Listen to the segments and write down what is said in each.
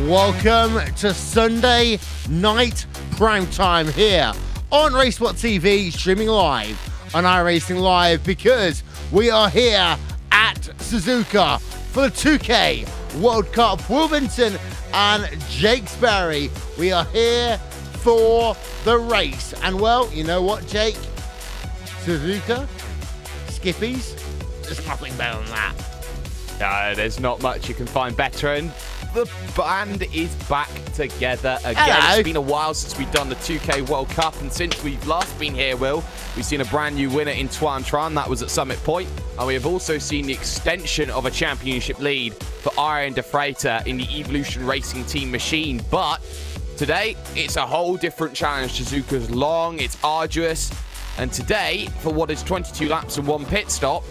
Welcome to Sunday night prime time here on Racesport TV, streaming live on iRacing Live, because we are here at Suzuka for the 2K World Cup. Wilmington and Jakesbury, we are here for the race. And well, you know what, Jake? Suzuka, Skippies, there's nothing better than that. There's not much you can find better, and the band is back together again. Hello. It's been a while since we've done the 2K World Cup, and since we've last been here, Will, we've seen a brand new winner in Tuan Tran. That was at Summit Point, and we have also seen the extension of a championship lead for Ariane de Freitas in the Evolution Racing Team machine. But today, it's a whole different challenge. Suzuka's long, it's arduous, and today, for what is 22 laps and 1 pit stop,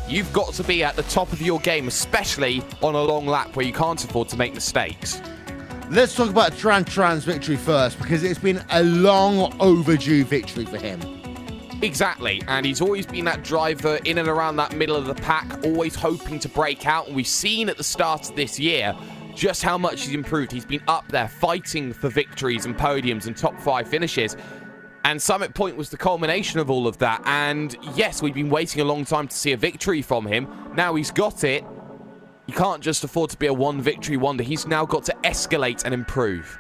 you've got to be at the top of your game, especially on a long lap where you can't afford to make mistakes. Let's talk about Tran's victory first, because it's been a long overdue victory for him. Exactly, and he's always been that driver in and around that middle of the pack, always hoping to break out, and we've seen at the start of this year just how much he's improved. He's been up there fighting for victories and podiums and top 5 finishes. And Summit Point was the culmination of all of that. And yes, we've been waiting a long time to see a victory from him. Now he's got it. You can't just afford to be a one victory wonder. He's now got to escalate and improve.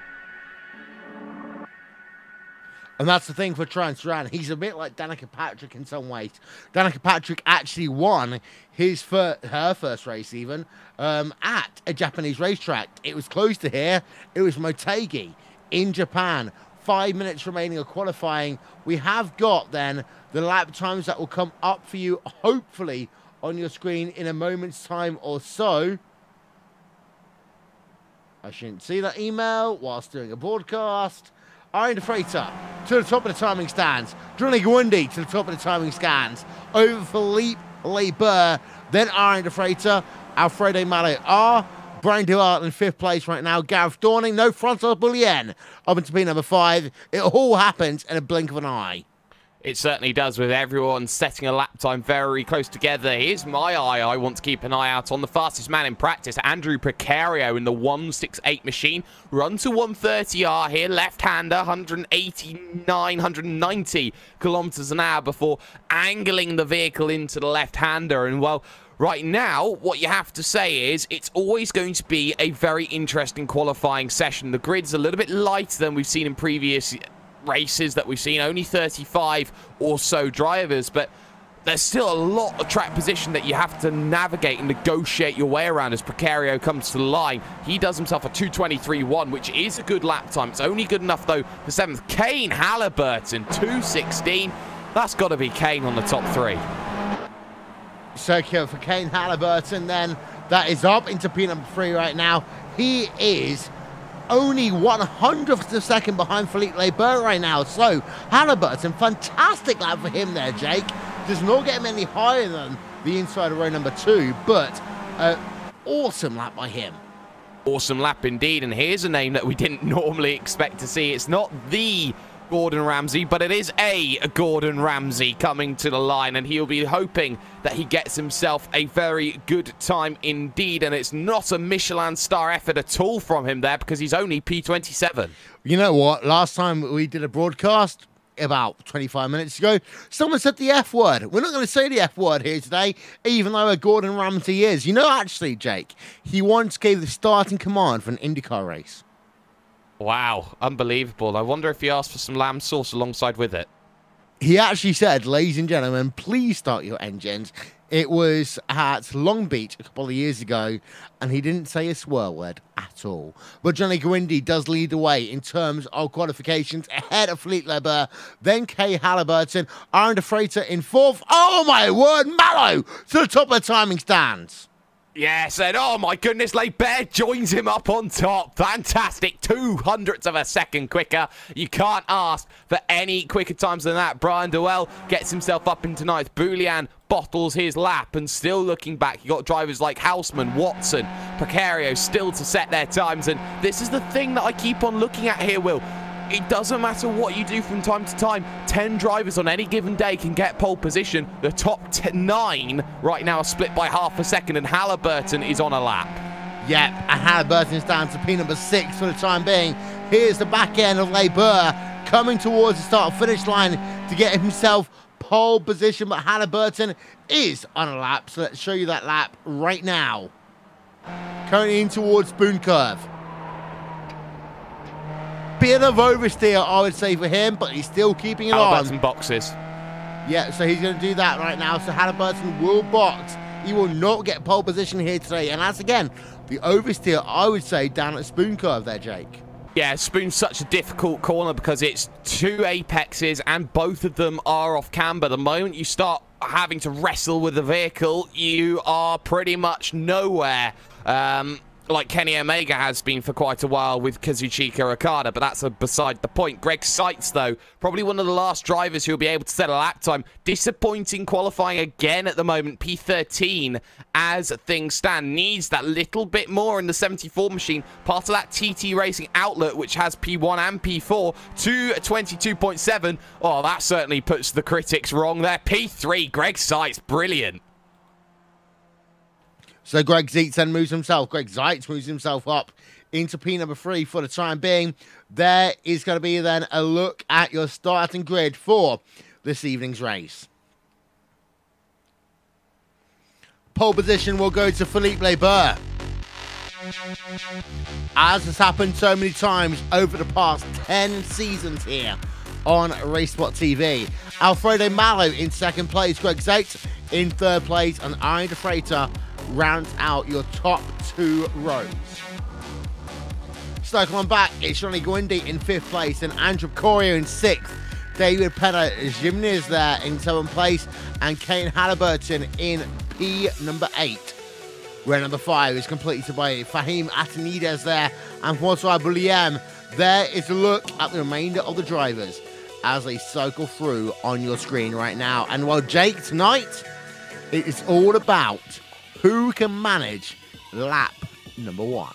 And that's the thing for Tran. He's a bit like Danica Patrick in some ways. Danica Patrick actually won her first race even at a Japanese racetrack. It was close to here. It was Motegi in Japan. 5 minutes remaining of qualifying. We have got then the lap times that will come up for you, hopefully, on your screen in a moment's time or so. I shouldn't see that email whilst doing a broadcast. Ariane de Freitas to the top of the timing stands. Johnny Gwundi to the top of the timing stands. Over Philippe Leber. Then Ariane de Freitas. Alfredo Malo Brian Duarte in 5th place right now. Gareth Dorning, no Francois Boulienne up into P number 5. It all happens in a blink of an eye. It certainly does, with everyone setting a lap time very close together. Here's my eye. I want to keep an eye out on the fastest man in practice, Andrew Precario in the 168 machine. Run to 130R here, left-hander, 189, 190 kilometers an hour before angling the vehicle into the left-hander. And, well, right now, what you have to say is it's always going to be a very interesting qualifying session. The grid's a little bit lighter than we've seen in previous races that we've seen, only 35 or so drivers, but there's still a lot of track position that you have to navigate and negotiate your way around as Precario comes to the line. He does himself a 2:23.1, which is a good lap time. It's only good enough, though, for 7th. Kane Halliburton, 2:16. That's got to be Kane on the top 3. So for Kane Halliburton, then that is up into P number 3 right now. He is only 1/100th of a second behind Philippe Leber right now. So Halliburton, fantastic lap for him there, Jake. Does not get him any higher than the inside of row number 2, but awesome lap by him. Awesome lap indeed, and here's a name that we didn't normally expect to see. It's not the Gordon Ramsay, but it is a Gordon Ramsay coming to the line, and he'll be hoping that he gets himself a very good time indeed. And it's not a Michelin star effort at all from him there, because he's only P27. You know what? Last time we did a broadcast, about 25 minutes ago, someone said the F word. We're not going to say the F word here today, even though Gordon Ramsay is. You know, actually, Jake, he once gave the starting command for an IndyCar race. Wow, unbelievable. I wonder if he asked for some lamb sauce alongside with it. He actually said, ladies and gentlemen, please start your engines. It was at Long Beach a couple of years ago, and he didn't say a swear word at all. But Johnny Gwindy does lead the way in terms of qualifications ahead of Philippe Leber, then Kay Halliburton, Aaron De Freitas in fourth. Oh my word, Mallow to the top of the timing stands. Yes, and oh my goodness, Leber joins him up on top. Fantastic. 200ths of a second quicker. You can't ask for any quicker times than that. Brian Dewell gets himself up into ninth. Boulian bottles his lap, and still looking back, you got drivers like Houseman, Watson, Precario still to set their times. And this is the thing that I keep on looking at here, Will. It doesn't matter what you do from time to time. 10 drivers on any given day can get pole position. The top 9 right now are split by half a second, and Halliburton is on a lap. Yep, and Halliburton's down to P number 6 for the time being. Here's the back end of Leber coming towards the start-finish line to get himself pole position, but Halliburton is on a lap, so let's show you that lap right now. Currently in towards Spoon Curve. Bit of oversteer, I would say, for him, but he's still keeping it on. Halliburton boxes. Yeah, so he's going to do that right now. So Halliburton will box. He will not get pole position here today. And that's, again, the oversteer, I would say, down at Spoon Curve there, Jake. Yeah, Spoon's such a difficult corner because it's 2 apexes and both of them are off camber. The moment you start having to wrestle with the vehicle, you are pretty much nowhere. Like Kenny Omega has been for quite a while with Kazuchika Okada, but that's beside the point. Greg Seitz, though, probably one of the last drivers who will be able to set a lap time. Disappointing qualifying again at the moment. P13, as things stand, needs that little bit more in the 74 machine. Part of that TT Racing outlet, which has P1 and P4, to 22.7. Oh, that certainly puts the critics wrong there. P3, Greg Seitz, brilliant. So Greg Zeitz then moves himself. Greg Zeitz moves himself up into P number 3 for the time being. There is going to be then a look at your starting grid for this evening's race. Pole position will go to Philippe Leber. As has happened so many times over the past 10 seasons here on Racespot TV. Alfredo Mallow in second place. Greg Zeitz in third place. And Aaron De Freitas rounds out your top 2 rows. Circle on back, it's Johnny Gwindy in 5th place and Andrew Corio in 6th. David Penna Gimnes there in 7th place and Kane Halliburton in P number 8. Row number 5 is completed by Fahim Atanides there and François Bouliam. There is a look at the remainder of the drivers as they cycle through on your screen right now. And while Jake, tonight, it is all about who can manage lap number 1.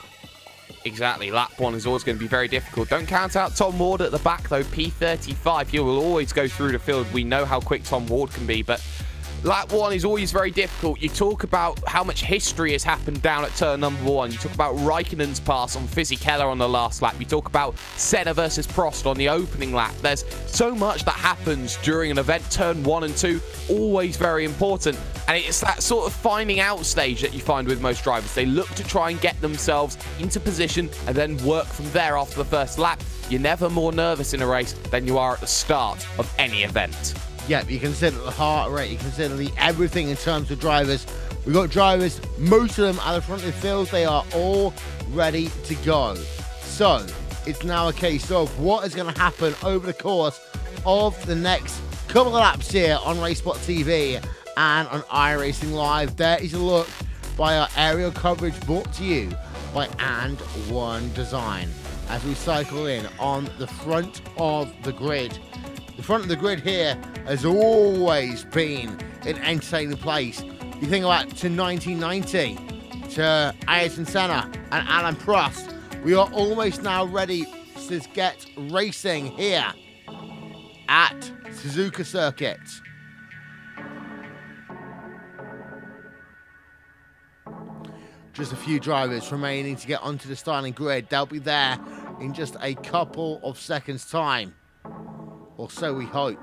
Exactly, lap 1 is always going to be very difficult. Don't count out Tom Ward at the back, though. P35, he will always go through the field. We know how quick Tom Ward can be, but lap 1 is always very difficult. You talk about how much history has happened down at turn number 1. You talk about Raikkonen's pass on Fizzy Keller on the last lap. You talk about Senna versus Prost on the opening lap. There's so much that happens during an event. Turn 1 and 2, always very important. And it's that sort of finding out stage that you find with most drivers. They look to try and get themselves into position and then work from there after the first lap. You're never more nervous in a race than you are at the start of any event. Yeah, you consider the heart rate, you consider the everything in terms of drivers. We've got drivers, most of them at the front of the field, they are all ready to go. So, it's now a case of what is going to happen over the course of the next couple of laps here on Racespot TV and on iRacing Live. There is a look by our aerial coverage brought to you by And One Design as we cycle in on the front of the grid. The front of the grid here has always been an entertaining place. You think about to 1990, to Ayrton Senna and Alan Prost. We are almost now ready to get racing here at Suzuka Circuit. Just a few drivers remaining to get onto the starting grid. They'll be there in just a couple of seconds' time. Or so we hope.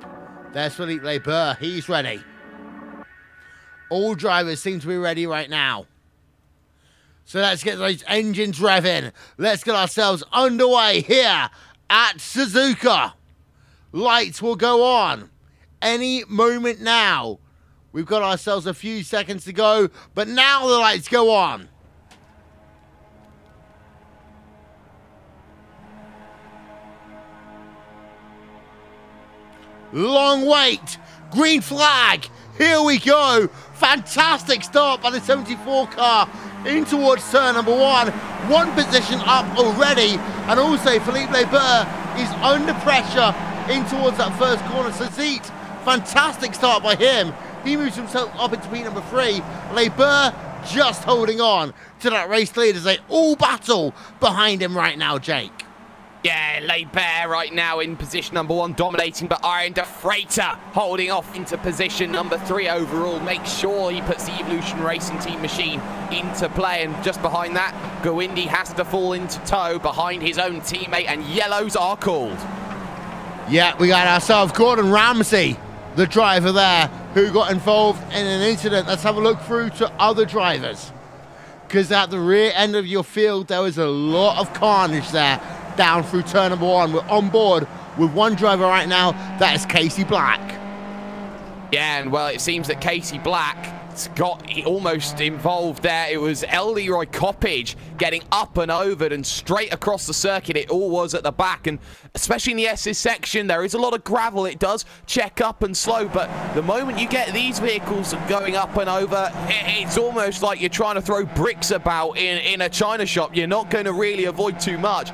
There's Philippe Leber. He's ready. All drivers seem to be ready right now. So let's get those engines revving. Let's get ourselves underway here at Suzuka. Lights will go on. any moment now. We've got ourselves a few seconds to go, but now the lights go on. Long wait. Green flag. Here we go. Fantastic start by the 74 car in towards turn number 1. One position up already. And also Philippe Barber is under pressure in towards that first corner. Sazit, fantastic start by him. He moves himself up into P number 3. Barber just holding on to that race lead as they all battle behind him right now, Jake. Yeah, Barber right now in position number 1, dominating, but Iron De Freighter holding off into position number 3 overall. Make sure he puts the Evolution Racing Team machine into play, and just behind that, Gowindi has to fall into tow behind his own teammate, and yellows are called. Yeah, we got ourselves Gordon Ramsay, the driver there, who got involved in an incident. Let's have a look through to other drivers, because at the rear end of your field, there was a lot of carnage there. Down through turn number 1. We're on board with one driver right now. That is Casey Black. Yeah, and well, it seems that Casey Black got almost involved there. It was Leroy Coppage getting up and over and straight across the circuit. It all was at the back, and especially in the S's section, there is a lot of gravel. It does check up and slow, but the moment you get these vehicles going up and over, it's almost like you're trying to throw bricks about in a china shop. You're not going to really avoid too much.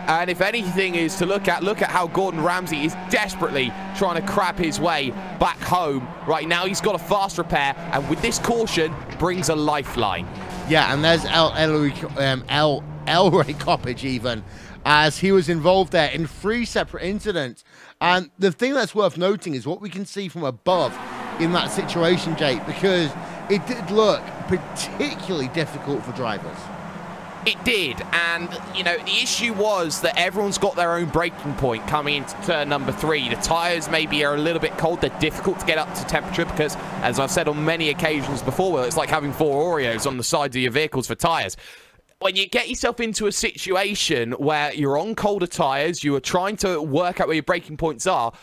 And if anything is to look at how Gordon Ramsay is desperately trying to crab his way back home. Right now, he's got a fast repair, and with this caution, brings a lifeline. Yeah, and there's Elroy Coppage even, as he was involved there in 3 separate incidents. And the thing that's worth noting is what we can see from above in that situation, Jake, because it did look particularly difficult for drivers. It did, and, you know, the issue was that everyone's got their own braking point coming into turn number 3. The tyres maybe are a little bit cold. They're difficult to get up to temperature because, as I've said on many occasions before, well, it's like having 4 Oreos on the sides of your vehicles for tyres. When you get yourself into a situation where you're on colder tyres, you are trying to work out where your braking points are,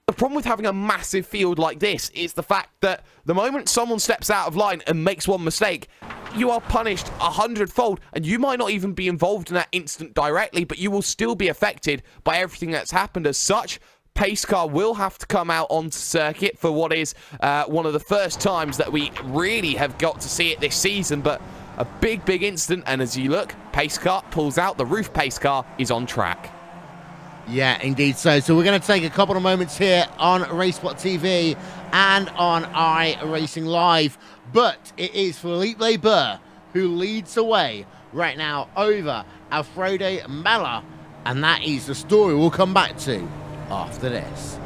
the problem with having a massive field like this is the fact that the moment someone steps out of line and makes one mistake, you are punished 100-fold, and you might not even be involved in that incident directly, but you will still be affected by everything that's happened. As such, pace car will have to come out onto circuit for what is one of the first times that we really have got to see it this season, but a big incident. And as you look, pace car pulls out, the roof pace car is on track. Yeah, indeed so. So we're going to take a couple of moments here on RaceSpot TV and on iRacing Live. But it is Philippe Barber who leads the way right now over Alfredo Mella. And that is the story we'll come back to after this.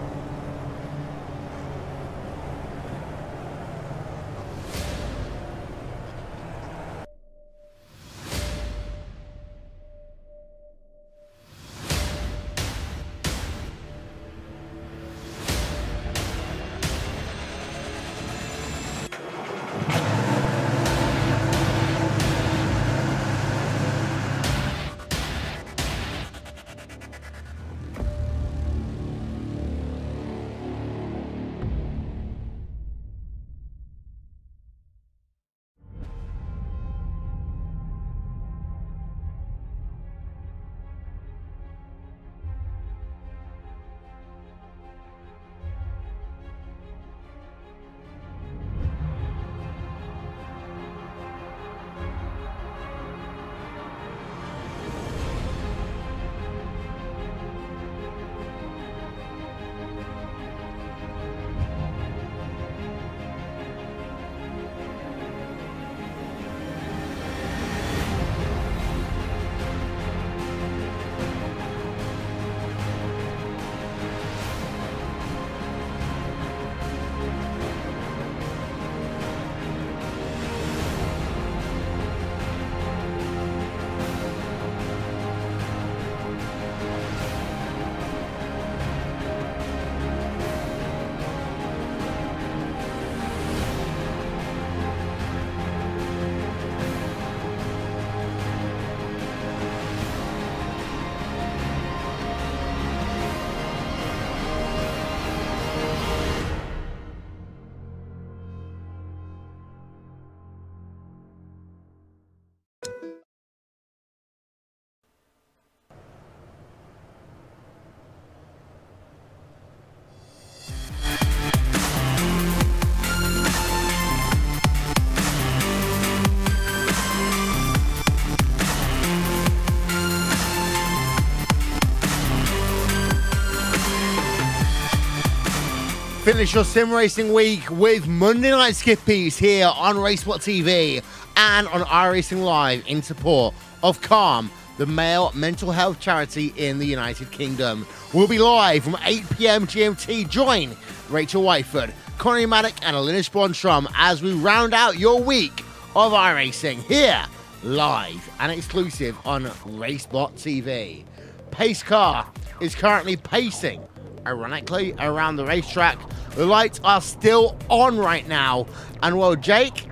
Finish your sim racing week with Monday Night Skippies here on RaceWhat TV and on iRacing Live in support of Calm, the male mental health charity in the United Kingdom. We'll be live from 8 PM GMT. Join Rachel Whiteford, Connie Maddock and Alinish Blonstrom as we round out your week of iRacing here live and exclusive on RaceWhat TV. Pace car is currently pacing ironically around the racetrack. The lights are still on right now, and well, Jake,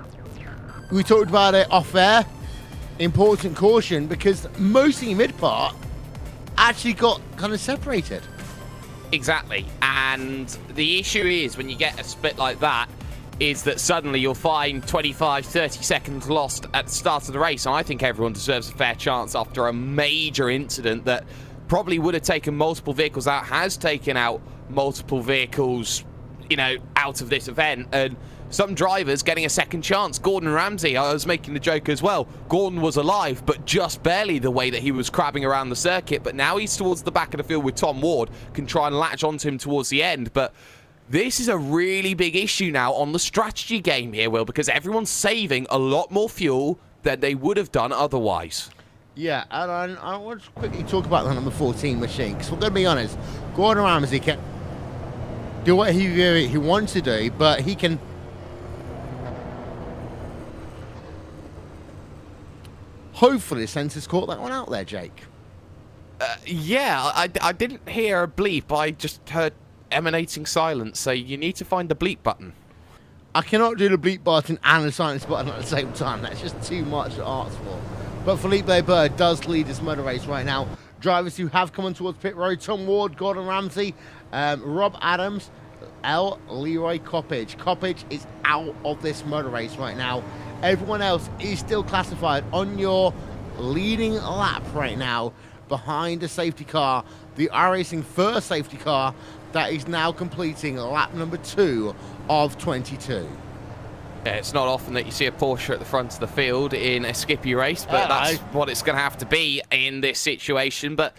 we talked about it off air. Important caution because mostly mid part actually got kind of separated. Exactly, and the issue is when you get a split like that is that suddenly you'll find 25-30 seconds lost at the start of the race, and I think everyone deserves a fair chance after a major incident that probably would have taken multiple vehicles out, has taken out multiple vehicles, you know, out of this event, and some drivers getting a second chance. Gordon Ramsay, I was making the joke as well. Gordon was alive, but just barely the way that he was crabbing around the circuit, but now he's towards the back of the field with Tom Ward, can try and latch onto him towards the end, but this is a really big issue now on the strategy game here, Will, because everyone's saving a lot more fuel than they would have done otherwise. Yeah, and I want to quickly talk about the number 14 machine, because we're going to be honest, Gordon Ramsay can do what he wants to do, but he can... Hopefully the sensors caught that one out there, Jake. Yeah, I didn't hear a bleep, I just heard emanating silence, so you need to find the bleep button. I cannot do the bleep button and the silence button at the same time, that's just too much to ask for. But Felipe Barber does lead this motor race right now. Drivers who have come on towards pit road: Tom Ward, Gordon Ramsay, Rob Adams, Leroy Coppage. Coppage is out of this motor race right now. Everyone else is still classified on your leading lap right now behind the safety car, the iRacing first safety car that is now completing lap number 2 of 22. Yeah, it's not often that you see a Porsche at the front of the field in a Skippy race, but that's what it's going to have to be in this situation. But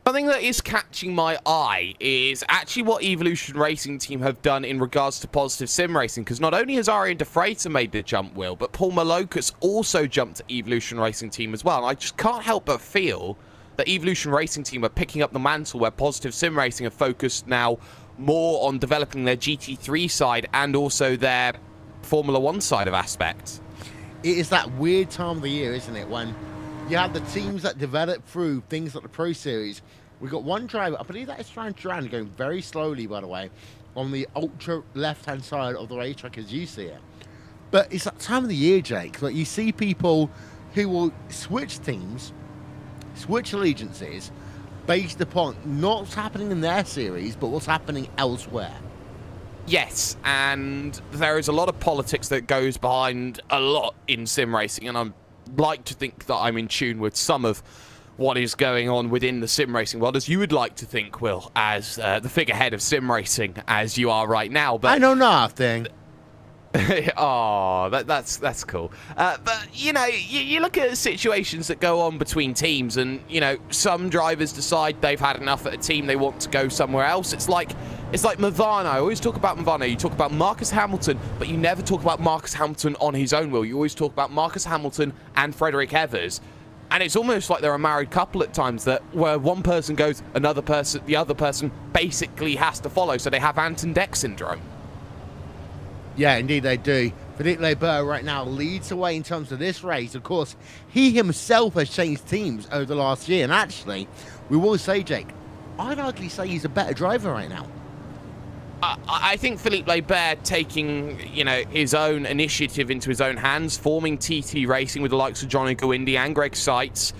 something that is catching my eye is actually what Evolution Racing Team have done in regards to positive sim racing, because not only has Arian De Freitas made the jump, Will, but Paul Malokas also jumped to Evolution Racing Team as well. And I just can't help but feel that Evolution Racing Team are picking up the mantle where positive sim racing are focused now more on developing their GT3 side and also their Formula 1 side of aspects. It is that weird time of the year, isn't it, when you have the teams that develop through things like the Pro Series. We've got one driver, I believe that is Fran Duran, going very slowly, by the way, on the ultra left-hand side of the racetrack as you see it. But it's that time of the year, Jake, that you see people who will switch teams, switch allegiances, based upon not what's happening in their series, but what's happening elsewhere. Yes, and there is a lot of politics that goes behind a lot in sim racing, and I like to think that I'm in tune with some of what is going on within the sim racing world, as you would like to think, Will, as the figurehead of sim racing, as you are right now. But I know nothing. Oh, that's cool. But, you know, you look at situations that go on between teams and, you know, some drivers decide they've had enough at a team, they want to go somewhere else. It's like Movano. I always talk about Movano. You talk about Marcus Hamilton, but you never talk about Marcus Hamilton on his own, Will. You always talk about Marcus Hamilton and Frederick Evers. And it's almost like they're a married couple at times, that where one person goes, the other person basically has to follow. So they have Ant and Dec syndrome. Yeah, indeed they do. Felipe Barber right now leads the way in terms of this race. Of course, he himself has changed teams over the last year. And actually, we will say, Jake, I'd arguably say he's a better driver right now. I think Felipe Barber taking, you know, his own initiative into his own hands, forming TT Racing with the likes of Johnny Gwindi and Greg Seitz,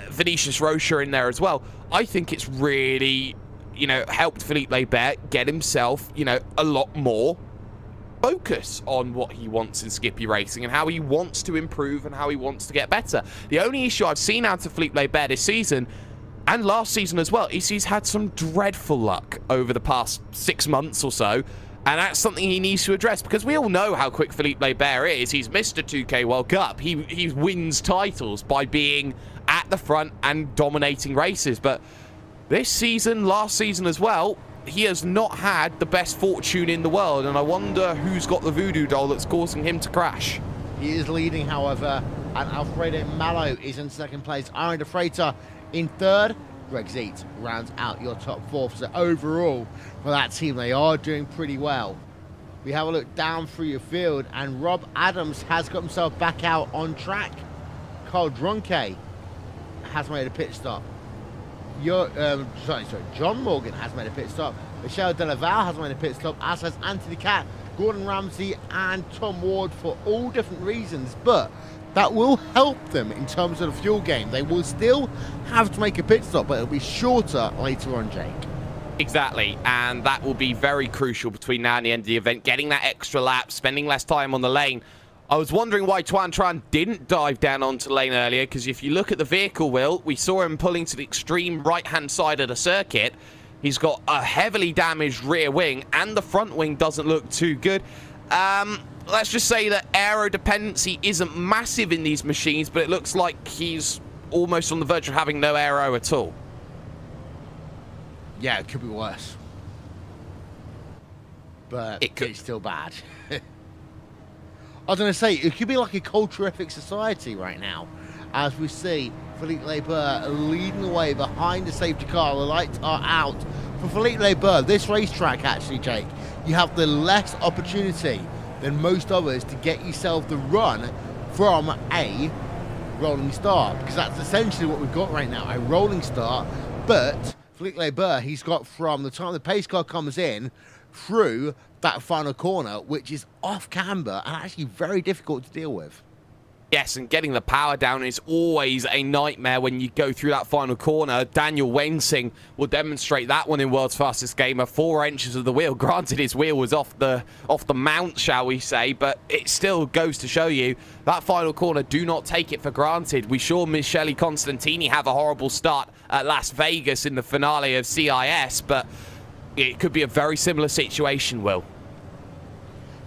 Vinicius Rocha in there as well. I think it's really, you know, helped Felipe Barber get himself, you know, a lot more focus on what he wants in Skippy Racing and how he wants to improve and how he wants to get better. The only issue I've seen out of Felipe Barber this season, and last season as well, is he's had some dreadful luck over the past 6 months or so, and that's something he needs to address, because we all know how quick Felipe Barber is. He's Mr. 2K World Cup. He wins titles by being at the front and dominating races, but this season, last season as well, he has not had the best fortune in the world, and I wonder who's got the voodoo doll that's causing him to crash. He is leading, however, and Alfredo Malo is in second place. Aaron De Freitas in third. Greg Zeet rounds out your top four. So overall, for that team, they are doing pretty well. We have a look down through your field, and Rob Adams has got himself back out on track. Carl Drunke has made a pit stop. John Morgan has made a pit stop. Michelle Delaval has made a pit stop, as has Anthony Catt, Gordon Ramsay, and Tom Ward for all different reasons. But that will help them in terms of the fuel game. They will still have to make a pit stop, but it'll be shorter later on, Jake. Exactly, and that will be very crucial between now and the end of the event. Getting that extra lap, spending less time on the lane. I was wondering why Tuan Tran didn't dive down onto the lane earlier, because if you look at the vehicle, Will, we saw him pulling to the extreme right-hand side of the circuit. He's got a heavily damaged rear wing, and the front wing doesn't look too good. Let's just say that aero dependency isn't massive in these machines, but it looks like he's almost on the verge of having no aero at all. Yeah, it could be worse. But it's still bad. I was going to say, it could be like a culturific society right now, as we see Philippe Leber leading the way behind the safety car. The lights are out. For Philippe Leber, this racetrack, actually, Jake, you have the less opportunity than most others to get yourself the run from a rolling start, because that's essentially what we've got right now, a rolling start. But Philippe Leber, he's got from the time the pace car comes in through that final corner, which is off camber and actually very difficult to deal with. Yes, and getting the power down is always a nightmare when you go through that final corner. Daniel Wensing will demonstrate that one in World's Fastest Gamer. 4 inches of the wheel. Granted, his wheel was off the mount, shall we say, but it still goes to show you that final corner, do not take it for granted. We saw Michele Constantini have a horrible start at Las Vegas in the finale of CIS, but it could be a very similar situation, Will.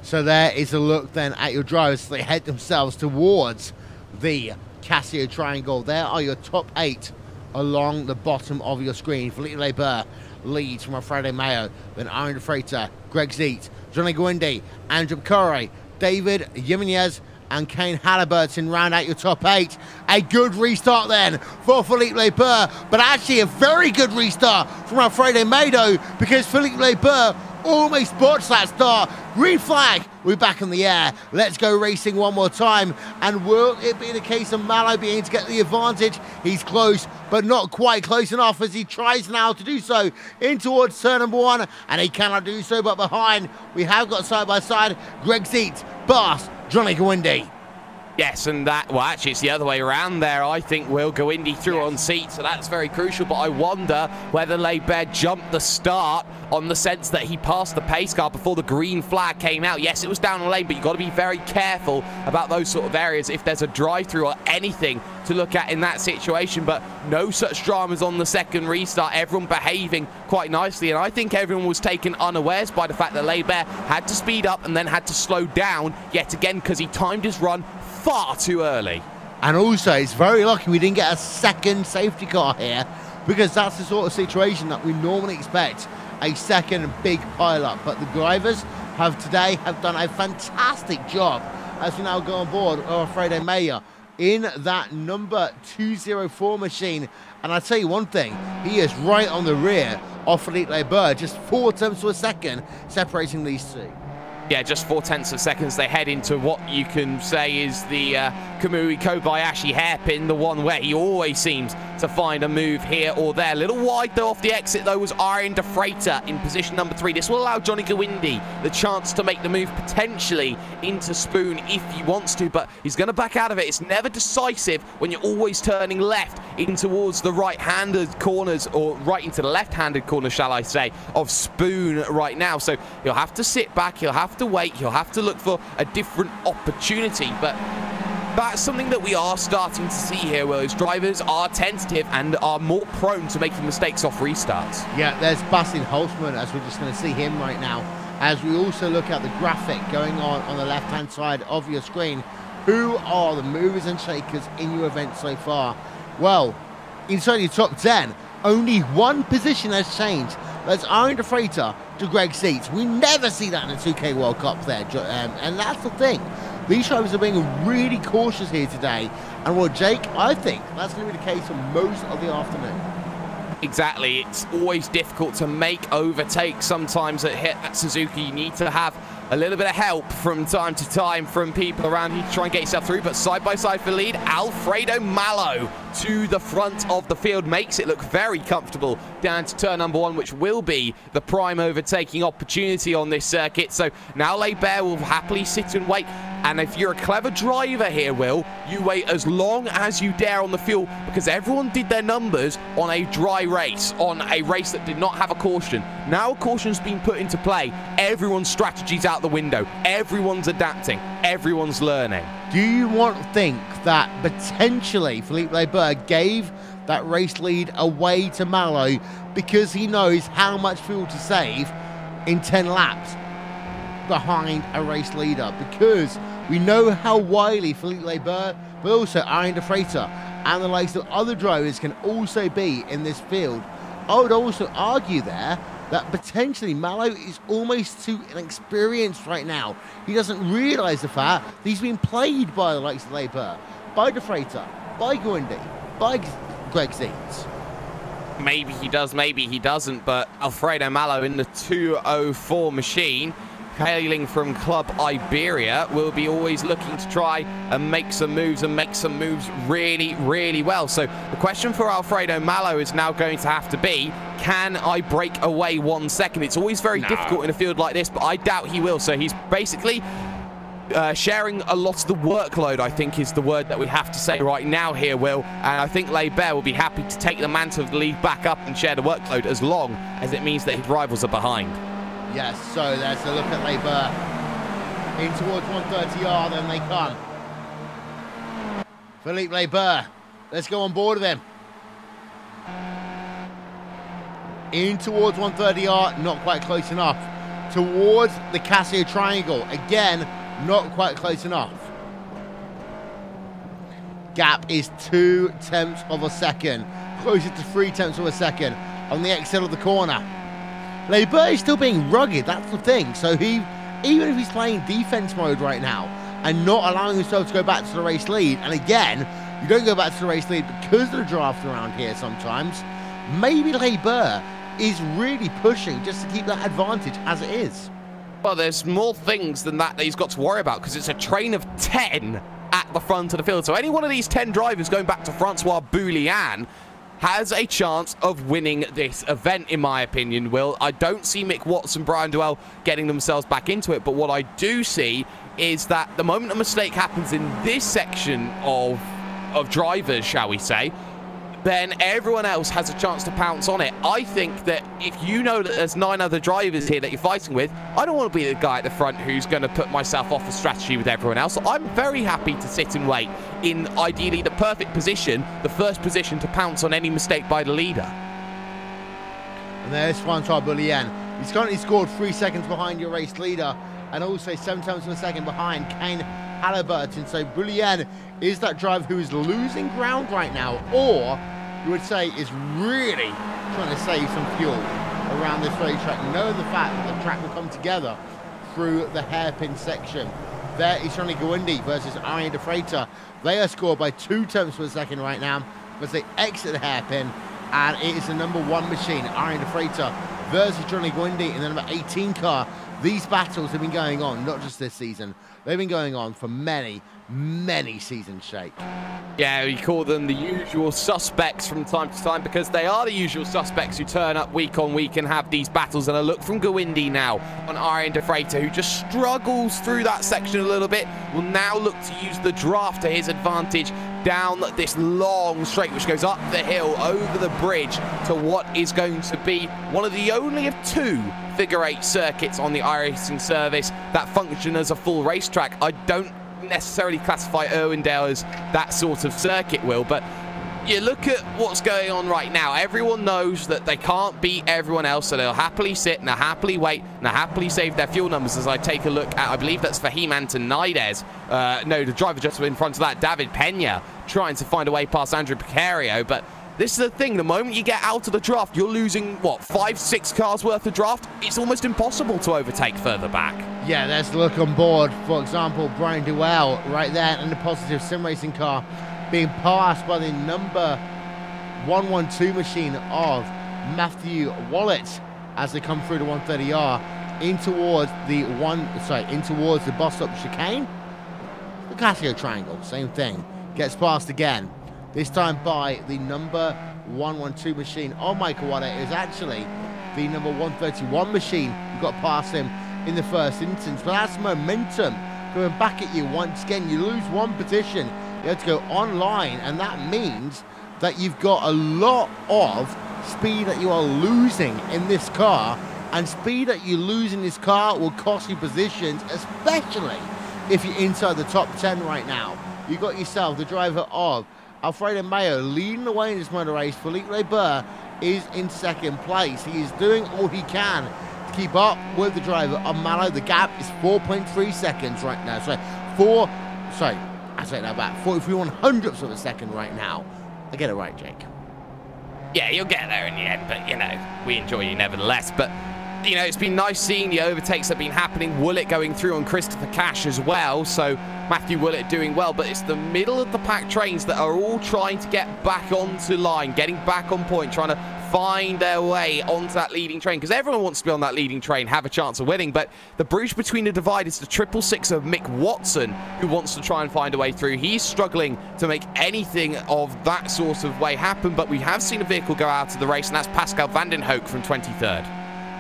So there is a look then at your drivers. They head themselves towards the Casio Triangle. There are your top 8 along the bottom of your screen. Philippe Leber leads from Alfredo Mayo, then Aaron De Freitas, Greg Zeet, Johnny Guindi, Andrew Corey, David Jimenez, and Kane Halliburton round out your top 8. A good restart then for Philippe Leber, but actually a very good restart from Alfredo Mayo, because Philippe Leber almost botched that start. Green flag, we're back in the air. Let's go racing one more time. And will it be the case of Malo being able to get the advantage? He's close, but not quite close enough, as he tries now to do so in towards turn number 1, and he cannot do so. But behind, we have got side by side Greg Zeet, Bass, Johnny Guindi. Yes, and that, well, actually, it's the other way around there. I think Will Guindi through on Seat, so that's very crucial. But I wonder whether Leber jumped the start on the sense that he passed the pace car before the green flag came out. Yes, it was down the lane, but you've got to be very careful about those sort of areas if there's a drive-through or anything to look at in that situation. But no such dramas on the second restart. Everyone behaving quite nicely, and I think everyone was taken unawares by the fact that Leber had to speed up and then had to slow down yet again, because he timed his run far too early. And also, it's very lucky we didn't get a second safety car here, because that's the sort of situation that we normally expect, a second big pile-up. But the drivers today have done a fantastic job as we now go on board Alfredo Mayo in that number 204 machine. And I'll tell you one thing, he is right on the rear of Philippe Leber, just 4 tenths of a second separating these two. Yeah, just 4 tenths of seconds. They head into what you can say is the Kamui Kobayashi hairpin, the one where he always seems to find a move here or there. A little wide though off the exit though was Aaron De Freitas in position number 3. This will allow Johnny Guindi the chance to make the move potentially into Spoon if he wants to, but he's going to back out of it. It's never decisive when you're always turning left in towards the right-handed corners, or right into the left-handed corner, shall I say, of Spoon right now. So you'll have to sit back, you'll have to wait, you'll have to look for a different opportunity. But that's something that we are starting to see here, where those drivers are tentative and are more prone to making mistakes off restarts. Yeah, there's Bastian Holzmann, as we're just going to see him right now, as we also look at the graphic going on the left-hand side of your screen. Who are the movers and shakers in your event so far? Well, inside your top 10, only one position has changed, That's Iron De Freighter to Greg Seats. We never see that in the 2K World Cup there, and that's the thing. These drivers are being really cautious here today, and well, Jake, I think that's going to be the case for most of the afternoon. Exactly. It's always difficult to make overtakes. Sometimes at Suzuka, you need to have a little bit of help from time to time from people around you to try and get yourself through. But side by side for lead, Alfredo Malo to the front of the field makes it look very comfortable down to turn number 1, which will be the prime overtaking opportunity on this circuit. So now Leibert will happily sit and wait. And if you're a clever driver here, Will, you wait as long as you dare on the fuel, because everyone did their numbers on a dry race, on a race that did not have a caution. Now a caution's been put into play. Everyone's strategy's out the window. Everyone's adapting. Everyone's learning. Do you want to think that potentially Philippe Leibert gave that race lead away to Malo because he knows how much fuel to save in 10 laps behind a race leader? Because we know how wily Philippe Leibert, but also Iron De Freighter and the likes of other drivers can also be in this field. I would also argue there that potentially Malo is almost too inexperienced right now. He doesn't realise the fact that he's been played by the likes of Leibert, by De Freighter, by Guindy, by Greg Seats. Maybe he does, maybe he doesn't, but Alfredo Malo in the 204 machine, hailing from Club Iberia, will be always looking to try and make some moves really, really well. So the question for Alfredo Malo is now going to have to be, can I break away 1 second? It's always very difficult in a field like this, but I doubt he will. So he's basically sharing a lot of the workload, I think is the word that we have to say right now here, Will. And I think Leibert will be happy to take the mantle of the lead back up and share the workload as long as it means that his rivals are behind. Yes, so there's a look at Leibert in towards 130R, then they come. Philippe Leibert, let's go on board with him. In towards 130R, not quite close enough. Towards the Casio Triangle, again, not quite close enough. Gap is 0.2 of a second, closer to 0.3 of a second on the exit of the corner. Leibert is still being rugged, that's the thing. So even if he's playing defense mode right now and not allowing himself to go back to the race lead, and again, you don't go back to the race lead because of the draft around here sometimes, maybe Leibert is really pushing just to keep that advantage as it is. Well, there's more things than that he's got to worry about, because it's a train of 10 at the front of the field. So any one of these 10 drivers going back to Francois Boulian has a chance of winning this event, in my opinion, Will. I don't see Mick Watson, Brian Duell getting themselves back into it, but what I do see is that the moment a mistake happens in this section of drivers, shall we say, then everyone else has a chance to pounce on it. I think that if you know that there's 9 other drivers here that you're fighting with, I don't want to be the guy at the front who's going to put myself off the strategy with everyone else. I'm very happy to sit and wait in ideally the perfect position, the first position to pounce on any mistake by the leader. And there's Francois Boulian. He's currently scored 3 seconds behind your race leader and also 7 tenths of a second behind Kane Halliburton. So Boulian is that driver who is losing ground right now, or you would say is really trying to save some fuel around this racetrack, knowing the fact that the track will come together through the hairpin section. There is Johnny Guindy versus Iron De Freighter. They are scored by 2 tenths of a second right now as they exit the hairpin, and it is the number 1 machine, Iron De Freighter versus Johnny Guindy in the number 18 car. These battles have been going on, not just this season, they've been going on for many seasons, Shake. Yeah, we call them the usual suspects from time to time, because they are the usual suspects who turn up week on week and have these battles. And a look from Guindy now on Iron De Freighter, who just struggles through that section a little bit, will now look to use the draft to his advantage down this long straight, which goes up the hill, over the bridge, to what is going to be one of the only of 2 figure-8 circuits on the iRacing service that function as a full racetrack. I don't necessarily classify Irwindale as that sort of circuit, Will, but you look at what's going on right now. Everyone knows that they can't beat everyone else, so they'll happily sit and they'll happily wait and they'll happily save their fuel numbers. As I take a look at, I believe that's Fahim Antonides. No, the driver just in front of that, David Pena, trying to find a way past Andrew Picario, but this is the thing. The moment you get out of the draft, you're losing, what, 5, 6 cars worth of draft? It's almost impossible to overtake further back. Yeah, let's look on board. For example, Brian Duell right there in the positive sim racing car being passed by the number 112 machine of Matthew Wallet as they come through the 130R in towards the bus stop chicane. The Casio triangle, same thing. Gets passed again. This time by the number 112 machine of Michael Wallet. It was actually the number 131 machine who got past him in the first instance. But that's momentum going back at you once again. You lose one position, you have to go online, and that means that you've got a lot of speed that you are losing in this car, and speed that you lose in this car will cost you positions, especially if you're inside the top 10 right now. You got yourself the driver of Alfredo Mayo leading the way in this motor race. Philippe Leber is in second place. He is doing all he can to keep up with the driver of Mallow. The gap is 4.3 seconds right now. I say that about 43 100ths of a second right now. I get it right, Jake. Yeah, you'll get there in the end, but, you know, we enjoy you nevertheless. But, you know, it's been nice seeing the overtakes that have been happening. Woollett going through on Christopher Cash as well. So Matthew Woollett doing well. But it's the middle of the pack trains that are all trying to get back onto line, getting back on point, trying to find their way onto that leading train. Because everyone wants to be on that leading train, have a chance of winning. But the bridge between the divide is the 666 of Mick Watson, who wants to try and find a way through. He's struggling to make anything of that sort of way happen. But we have seen a vehicle go out of the race, and that's Pascal Vandenhoek from 23rd.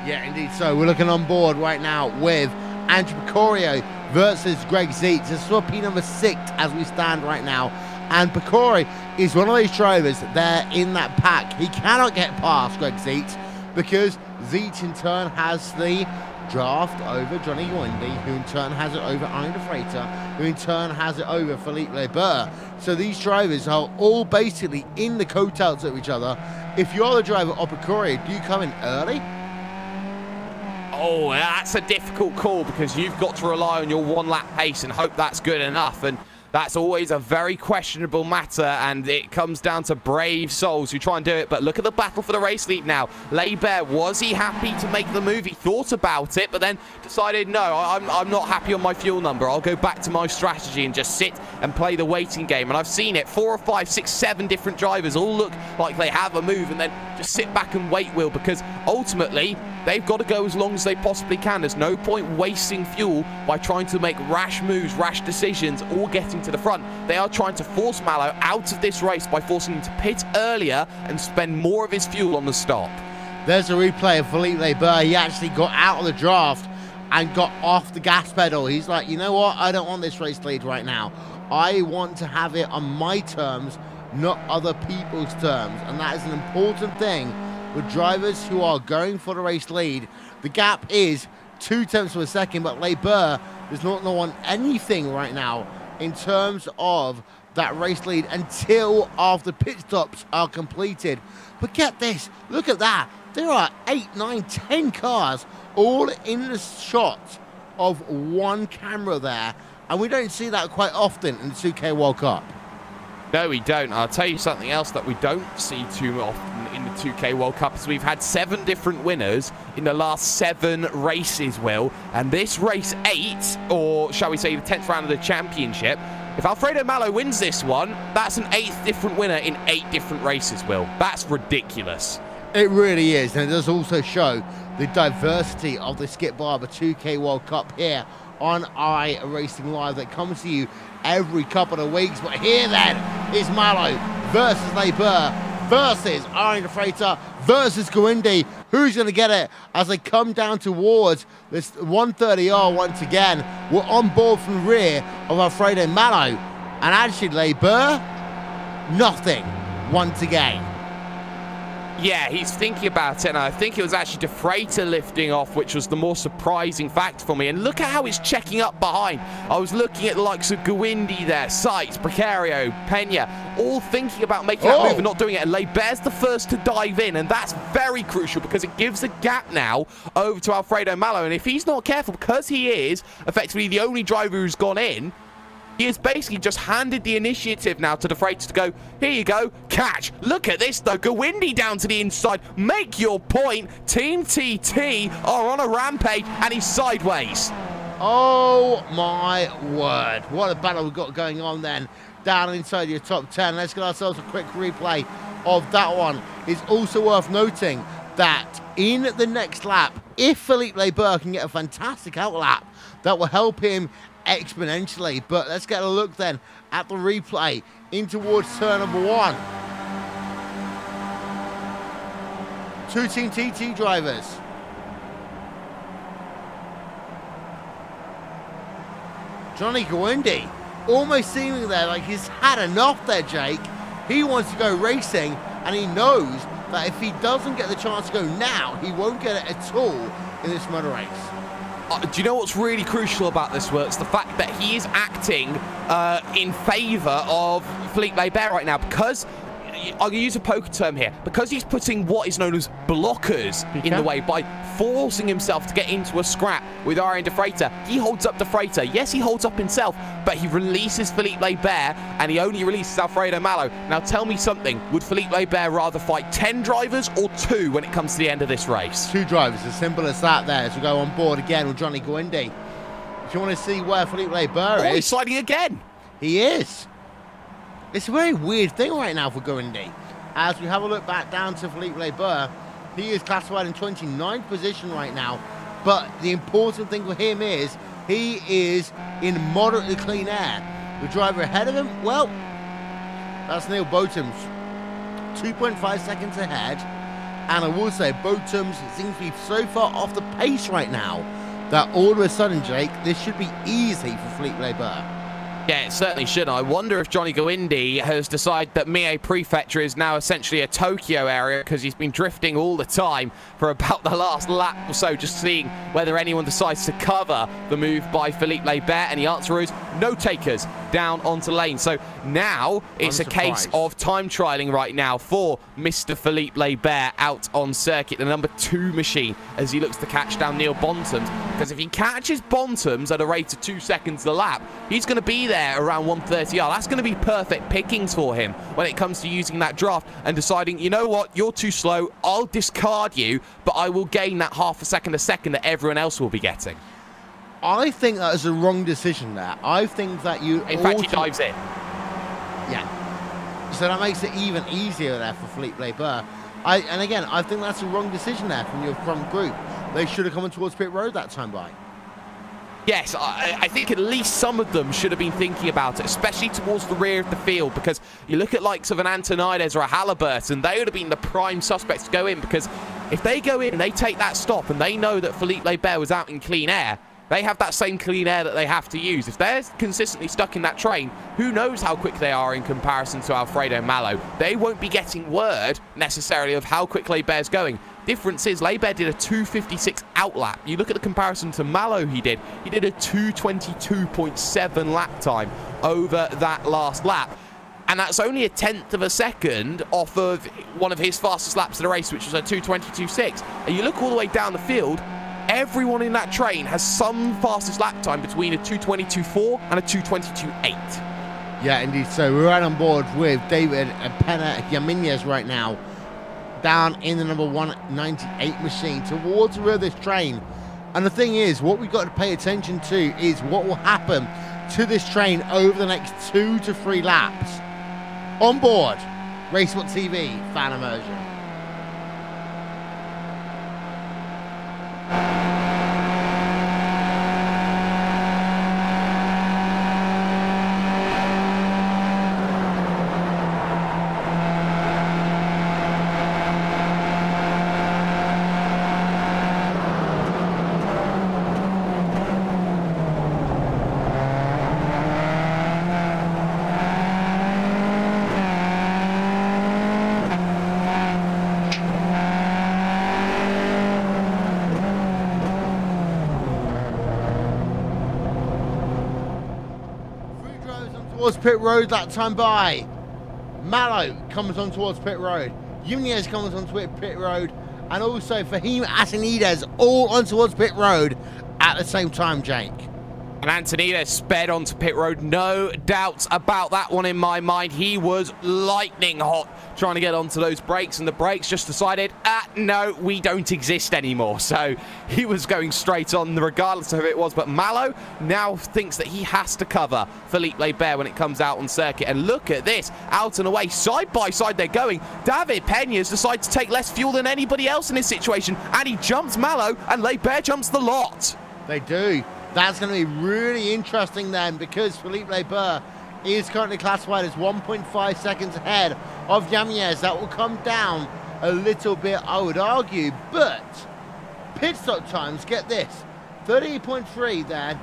Yeah, indeed. So we're looking on board right now with Andrew Picorio versus Greg Zeitz. This is P number 6 as we stand right now. And Picorio is one of those drivers there in that pack. He cannot get past Greg Zeitz because Zeitz in turn has the draft over Johnny Wendy, who in turn has it over Arne de Freitas, who in turn has it over Philippe Leber. So these drivers are all basically in the coattails of each other. If you're the driver of Picorio, do you come in early? Oh, that's a difficult call because you've got to rely on your one-lap pace and hope that's good enough. And that's always a very questionable matter, and it comes down to brave souls who try and do it. But look at the battle for the race lead now. Leber, was he happy to make the move? He thought about it, but then decided, no, I'm not happy on my fuel number. I'll go back to my strategy and just sit and play the waiting game. And I've seen it. 4 or 5, 6, 7 different drivers all look like they have a move and then just sit back and wait, Will, because ultimately they've got to go as long as they possibly can. There's no point wasting fuel by trying to make rash moves, rash decisions, or getting to the front. They are trying to force Mallow out of this race by forcing him to pit earlier and spend more of his fuel on the stop. There's a replay of Philippe Leber. He actually got out of the draft and got off the gas pedal. He's like, you know what? I don't want this race lead right now. I want to have it on my terms, not other people's terms. And that is an important thing with drivers who are going for the race lead. The gap is 0.2 of a second, but Leber does not want anything right now in terms of that race lead until after pit stops are completed. But get this, look at that. There are 8, 9, 10 cars all in the shot of one camera there. And we don't see that quite often in the 2K World Cup. No, we don't. I'll tell you something else that we don't see too often in the 2K World Cup is we've had 7 different winners in the last 7 races, Will. And this race 8, or shall we say the 10th round of the championship, if Alfredo Mallow wins this one, that's an 8th different winner in 8 different races, Will. That's ridiculous. It really is. And it does also show the diversity of the Skip Barber 2K World Cup here on iRacing Live that comes to you every couple of weeks. But here then is Mallow versus Leber versus Arne de Freitas versus Gwindi. Who's going to get it as they come down towards this 130R once again? We're on board from the rear of Alfredo Mallow. And actually Leber, nothing once again. Yeah, he's thinking about it, and I think it was actually de Freitas lifting off, which was the more surprising fact for me. And look at how it's checking up behind. I was looking at the likes of Gwindi there, Seitz, Precario, Pena, all thinking about making that move and not doing it. And Leber's the first to dive in, and that's very crucial because it gives a gap now over to Alfredo Mallow. And if he's not careful, because he is effectively the only driver who's gone in, He has basically just handed the initiative now to the freighter to go, here you go, catch. Look at this, though. Gawindi down to the inside. Make your point. Team TT are on a rampage, and he's sideways. Oh, my word. What a battle we've got going on then down inside your top 10. Let's get ourselves a quick replay of that one. It's also worth noting that in the next lap, if Philippe Leber can get a fantastic outlap, that will help him exponentially. But let's get a look then at the replay in towards turn number 1. Two Team TT drivers. Johnny Gawindi almost seeming there like he's had enough there, Jake. He wants to go racing, and he knows that if he doesn't get the chance to go now, he won't get it at all in this motor race. Do you know what's really crucial about this, Works? The fact that he is acting in favour of Philippe Leber right now, because I'm going to use a poker term here, because he's putting what is known as blockers in the way by forcing himself to get into a scrap with Ariane De Freitas. He holds up De Freitas. Yes, he holds up himself, but he releases Philippe Leber, and he only releases Alfredo Malo. Now, tell me something. Would Philippe Leber rather fight 10 drivers or 2 when it comes to the end of this race? 2 drivers, as simple as that there, as we go on board again with Johnny Gawindi. If you want to see where Philippe Leber is... Oh, he's sliding again. He is. It's a very weird thing right now for Gawindi. As we have a look back down to Philippe Leber, he is classified in 29th position right now. But the important thing for him is he is in moderately clean air. The driver ahead of him, well, that's Neil Botums. 2.5 seconds ahead. And I will say, Botums seems to be so far off the pace right now that all of a sudden, Jake, this should be easy for Philippe Leber. Yeah, it certainly should. I wonder if Johnny Gawindi has decided that Mie Prefecture is now essentially a Tokyo area, because he's been drifting all the time for about the last lap or so, just seeing whether anyone decides to cover the move by Philippe Leber, and the answer is no takers down onto lane. So now it's a case of time trialing right now for Mr. Philippe Leber out on circuit, the number 2 machine, as he looks to catch down Neil Botums, because if he catches Botums at a rate of 2 seconds a lap, he's going to be there around 130R. That's going to be perfect pickings for him when it comes to using that draft and deciding, you know what, you're too slow, I'll discard you, but I will gain that half a second that everyone else will be getting. I think that is a wrong decision there. I think that you... In fact, he dives in. Yeah. So that makes it even easier there for Philippe Leber. And again, I think that's a wrong decision there from your front group. They should have come towards pit road that time by. Yes, I think at least some of them should have been thinking about it, especially towards the rear of the field, because you look at likes of an Antonides or a Halliburton, they would have been the prime suspects to go in, because if they go in and they take that stop and they know that Philippe Leber was out in clean air, they have that same clean air that they have to use. If they're consistently stuck in that train, who knows how quick they are in comparison to Alfredo Malo. They won't be getting word necessarily of how quick Leber's going. Difference is Leber did a 2:56 outlap. You look at the comparison to Malo he did a 2:22.7 lap time over that last lap. And that's only a 1/10 of a second off of one of his fastest laps of the race, which was a 2:22.6. And you look all the way down the field, everyone in that train has some fastest lap time between a 2:22.4 and a 2:22.8. Yeah, indeed. So we're right on board with David Pena Yaminez right now, down in the number 198 machine towards the rear of this train. And the thing is, what we've got to pay attention to is what will happen to this train over the next 2 to 3 laps. On board, Racewhat TV, fan immersion. Towards pit road that time by. Malo comes on towards pit road. Yunez comes on towards pit road. And also Fahim Asanides all on towards pit road at the same time, Jake. And Antonino sped onto pit road. No doubts about that one in my mind. He was lightning hot trying to get onto those brakes, and the brakes just decided, no, we don't exist anymore. So he was going straight on regardless of who it was. But Malo now thinks that he has to cover Felipe Lebert when it comes out on circuit. And look at this, out and away, side by side they're going. David Peña's decided to take less fuel than anybody else in this situation, and he jumps Malo, and Lebert jumps the lot. They do. That's going to be really interesting then, because Felipe Lebert is currently classified as 1.5 seconds ahead of Yañez. That will come down a little bit, I would argue, but pit stop times, get this, 38.3 then,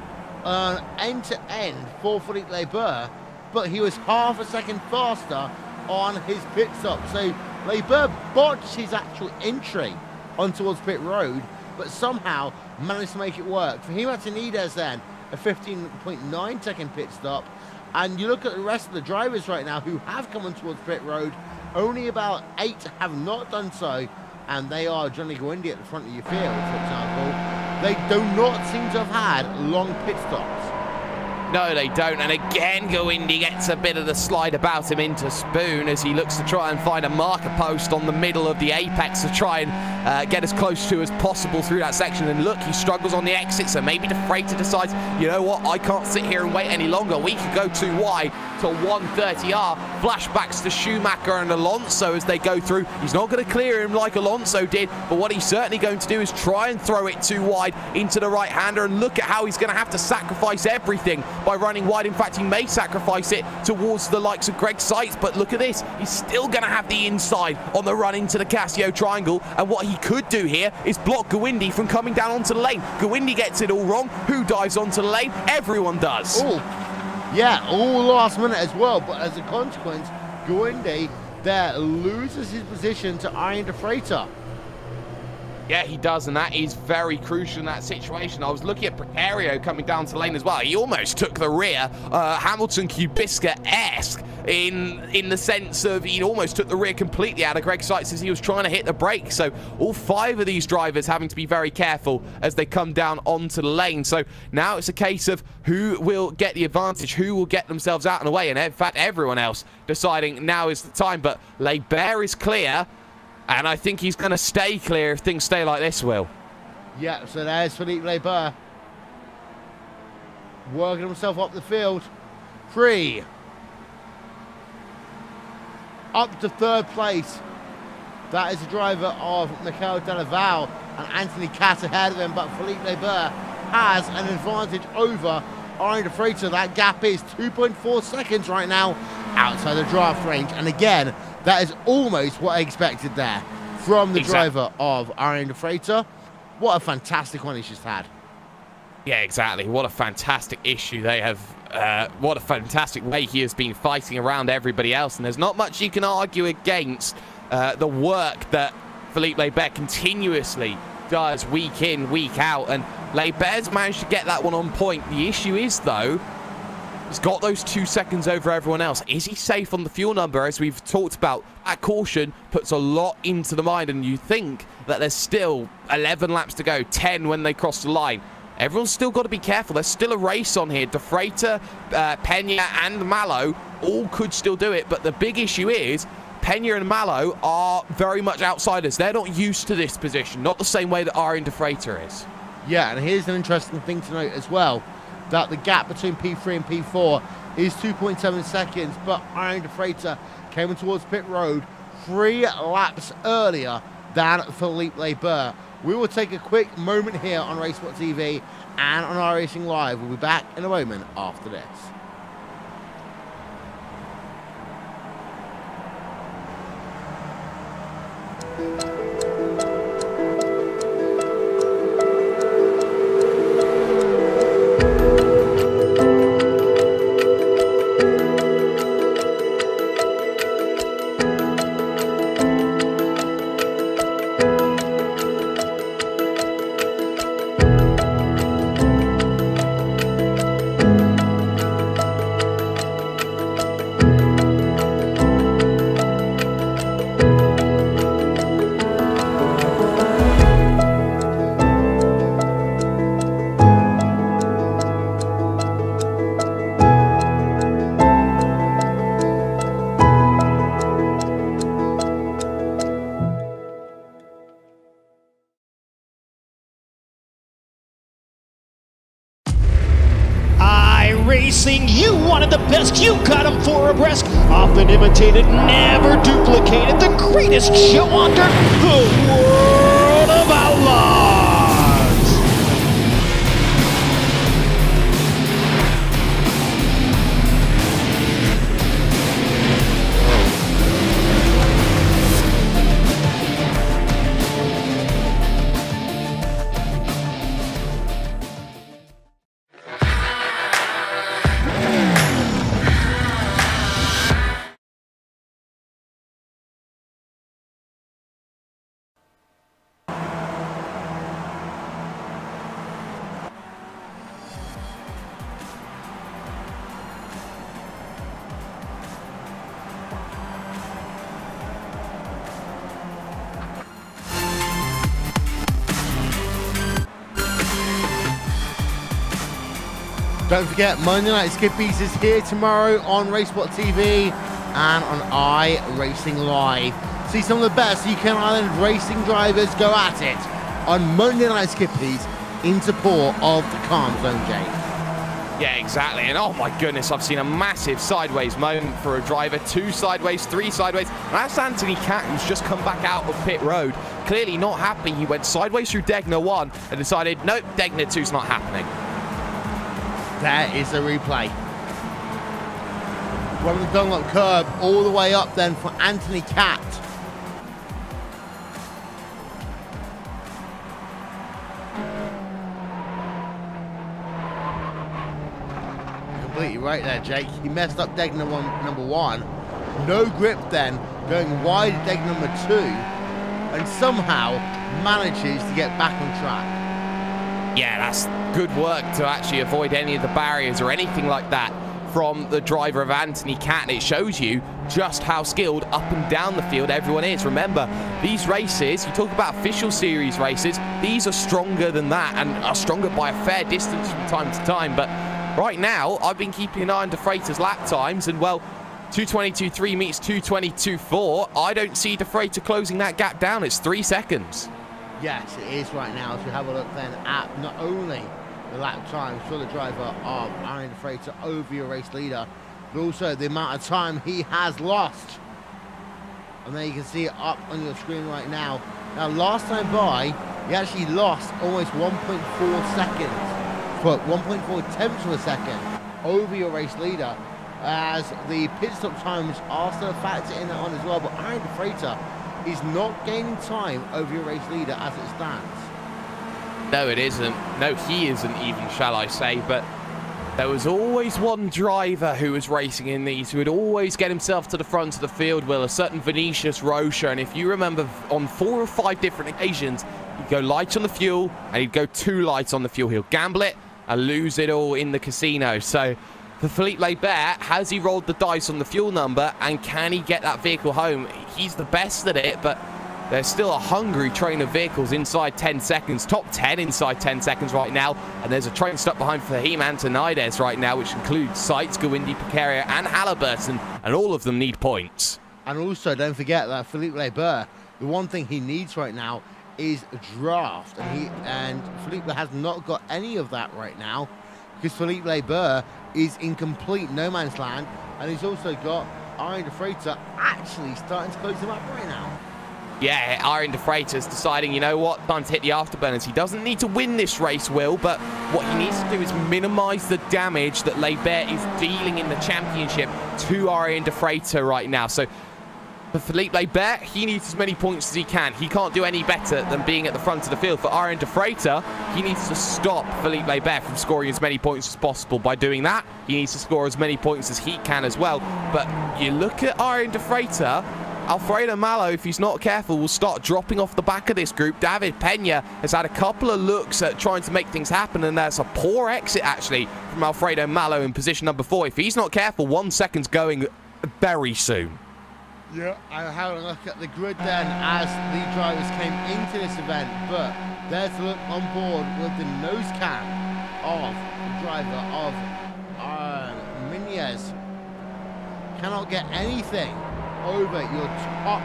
end-to-end for Felipe Lebert, but he was half a second faster on his pit stop. So Lebert botched his actual entry on towards pit road, but somehow managed to make it work. For him, Antonino then, a 15.9 second pit stop. And you look at the rest of the drivers right now who have come on towards pit road, only about 8 have not done so, and they are Johnny Guindi at the front of your field, for example. They do not seem to have had long pit stops. No, they don't. And again, Guindi gets a bit of the slide about him into Spoon as he looks to try and find a marker post on the middle of the apex to try and get as close to as possible through that section. And look, he struggles on the exit, so maybe De Freitas decides, you know what, I can't sit here and wait any longer. We could go too wide to 130R. Flashbacks to Schumacher and Alonso as they go through. He's not going to clear him like Alonso did, but what he's certainly going to do is try and throw it too wide into the right-hander, and look at how he's going to have to sacrifice everything by running wide. In fact, he may sacrifice it towards the likes of Greg Seitz, but look at this. He's still going to have the inside on the run into the Casio triangle, and what he could do here is block Guindi from coming down onto the lane. Guindi gets it all wrong. Who dives onto the lane? Everyone does. Ooh. Yeah, all last minute as well, but as a consequence, Guindi there loses his position to Ian De Freitas. Yeah, he does, and that is very crucial in that situation. I was looking at Precario coming down to lane as well. He almost took the rear, Hamilton Kubica-esque, in the sense of he almost took the rear completely out of Greg Seitz as he was trying to hit the brake. So all 5 of these drivers having to be very careful as they come down onto the lane. So now it's a case of who will get the advantage, who will get themselves out and away, and in fact everyone else deciding now is the time. But Lebert is clear, and I think he's going to stay clear if things stay like this, Will. Yeah, so there's Felipe Lebert working himself up the field. 3. Up to 3rd place. That is the driver of Mikel Delaval and Anthony Catt ahead of him, but Felipe Lebert has an advantage over Ian De Freitas. That gap is 2.4 seconds right now outside the draft range, and again, that is almost what I expected there from the driver of Ian De Freitas. What a fantastic one he's just had. Yeah, exactly. What a fantastic issue they have. What a fantastic way he has been fighting around everybody else. And there's not much you can argue against the work that Felipe Lebert continuously does week in, week out. And Lebert's managed to get that one on point. The issue is, though, he's got those 2 seconds over everyone else. Is he safe on the fuel number? As we've talked about, that caution puts a lot into the mind, and you think that there's still 11 laps to go, 10 when they cross the line. Everyone's still got to be careful. There's still a race on here. De Freitas, Peña, and Malo all could still do it, but the big issue is Peña and Malo are very much outsiders. They're not used to this position, not the same way that Ian De Freitas is. Yeah, and here's an interesting thing to note as well, that the gap between P3 and P4 is 2.7 seconds, but Ian De Freitas came in towards pit road 3 laps earlier than Felipe Lebert. We will take a quick moment here on Racesport TV and on iRacing Live. We'll be back in a moment after this. iRacing, you wanted the best, you got them for abreast. Often imitated, never duplicated. The greatest show on dirt, the World of Outlaws. Don't forget, Monday Night Skippies is here tomorrow on RaceWhat TV and on iRacing Live. See some of the best UK Island racing drivers go at it on Monday Night Skippies in support of the Calm Zone, Jake. Yeah, exactly. And oh my goodness, I've seen a massive sideways moment for a driver. 2 sideways, 3 sideways. And that's Anthony Cat, who's just come back out of pit road. Clearly not happy. He went sideways through Degner 1 and decided, nope, Degner 2's not happening. There is a replay. From the Dunlop curb all the way up then for Anthony Cat. Completely right there, Jake. He messed up Degner number 1. No grip then, going wide at Degner number 2, and somehow manages to get back on track. Yeah, that's good work to actually avoid any of the barriers or anything like that from the driver of Anthony Cat. And it shows you just how skilled up and down the field everyone is. Remember, these races, you talk about official series races, these are stronger than that and are stronger by a fair distance from time to time. But right now, I've been keeping an eye on De Freitas' lap times, and well, 2:22.3 meets 2:22.4. I don't see De Freitas closing that gap down. It's 3 seconds. Yes, it is right now. As we have a look then at not only the lap times for the driver of Aaron De Freitas over your race leader, but also the amount of time he has lost. And there you can see it up on your screen right now. Now, last time by, he actually lost almost 1.4 seconds, for 1.4 tenths of a second over your race leader, as the pit stop times are still a factor in that one as well. But Aaron De Freitas is not gaining time over your race leader as it stands. No, it isn't. No, he isn't even, shall I say. But there was always one driver who was racing in these who would always get himself to the front of the field, Will, a certain Vinicius Rocha. And if you remember, on 4 or 5 different occasions, he'd go light on the fuel and he'd go too light on the fuel. He'll gamble it and lose it all in the casino. So for Philippe Laibert, has he rolled the dice on the fuel number, and can he get that vehicle home? He's the best at it, but there's still a hungry train of vehicles inside 10 seconds. Top 10 inside 10 seconds right now. And there's a train stuck behind Fahim Antonides right now, which includes Seitz, Gawindi, Picario, and Halliburton. And all of them need points. And also, don't forget that Philippe Laibert, the one thing he needs right now is a draft. And Philippe has not got any of that right now, because Philippe Laibert is in complete no man's land. And he's also got Aaron De Freitas actually starting to close him up right now. Yeah, Aaron De Freitas deciding, you know what, time to hit the afterburners. He doesn't need to win this race, Will, but what he needs to do is minimise the damage that Laibert is dealing in the championship to Aaron De Freitas right now. So for Philippe Laibert, he needs as many points as he can. He can't do any better than being at the front of the field. For Aaron De Freitas, he needs to stop Philippe Laibert from scoring as many points as possible. By doing that, he needs to score as many points as he can as well. But you look at Aaron De Freitas, Alfredo Malo, if he's not careful, will start dropping off the back of this group. David Pena has had a couple of looks at trying to make things happen, and there's a poor exit, actually, from Alfredo Malo in position number 4. If he's not careful, 1 second's going very soon. Yeah, I had a look at the grid then as the drivers came into this event, but there's a look on board with the nose cam of the driver of Minez. Cannot get anything over your top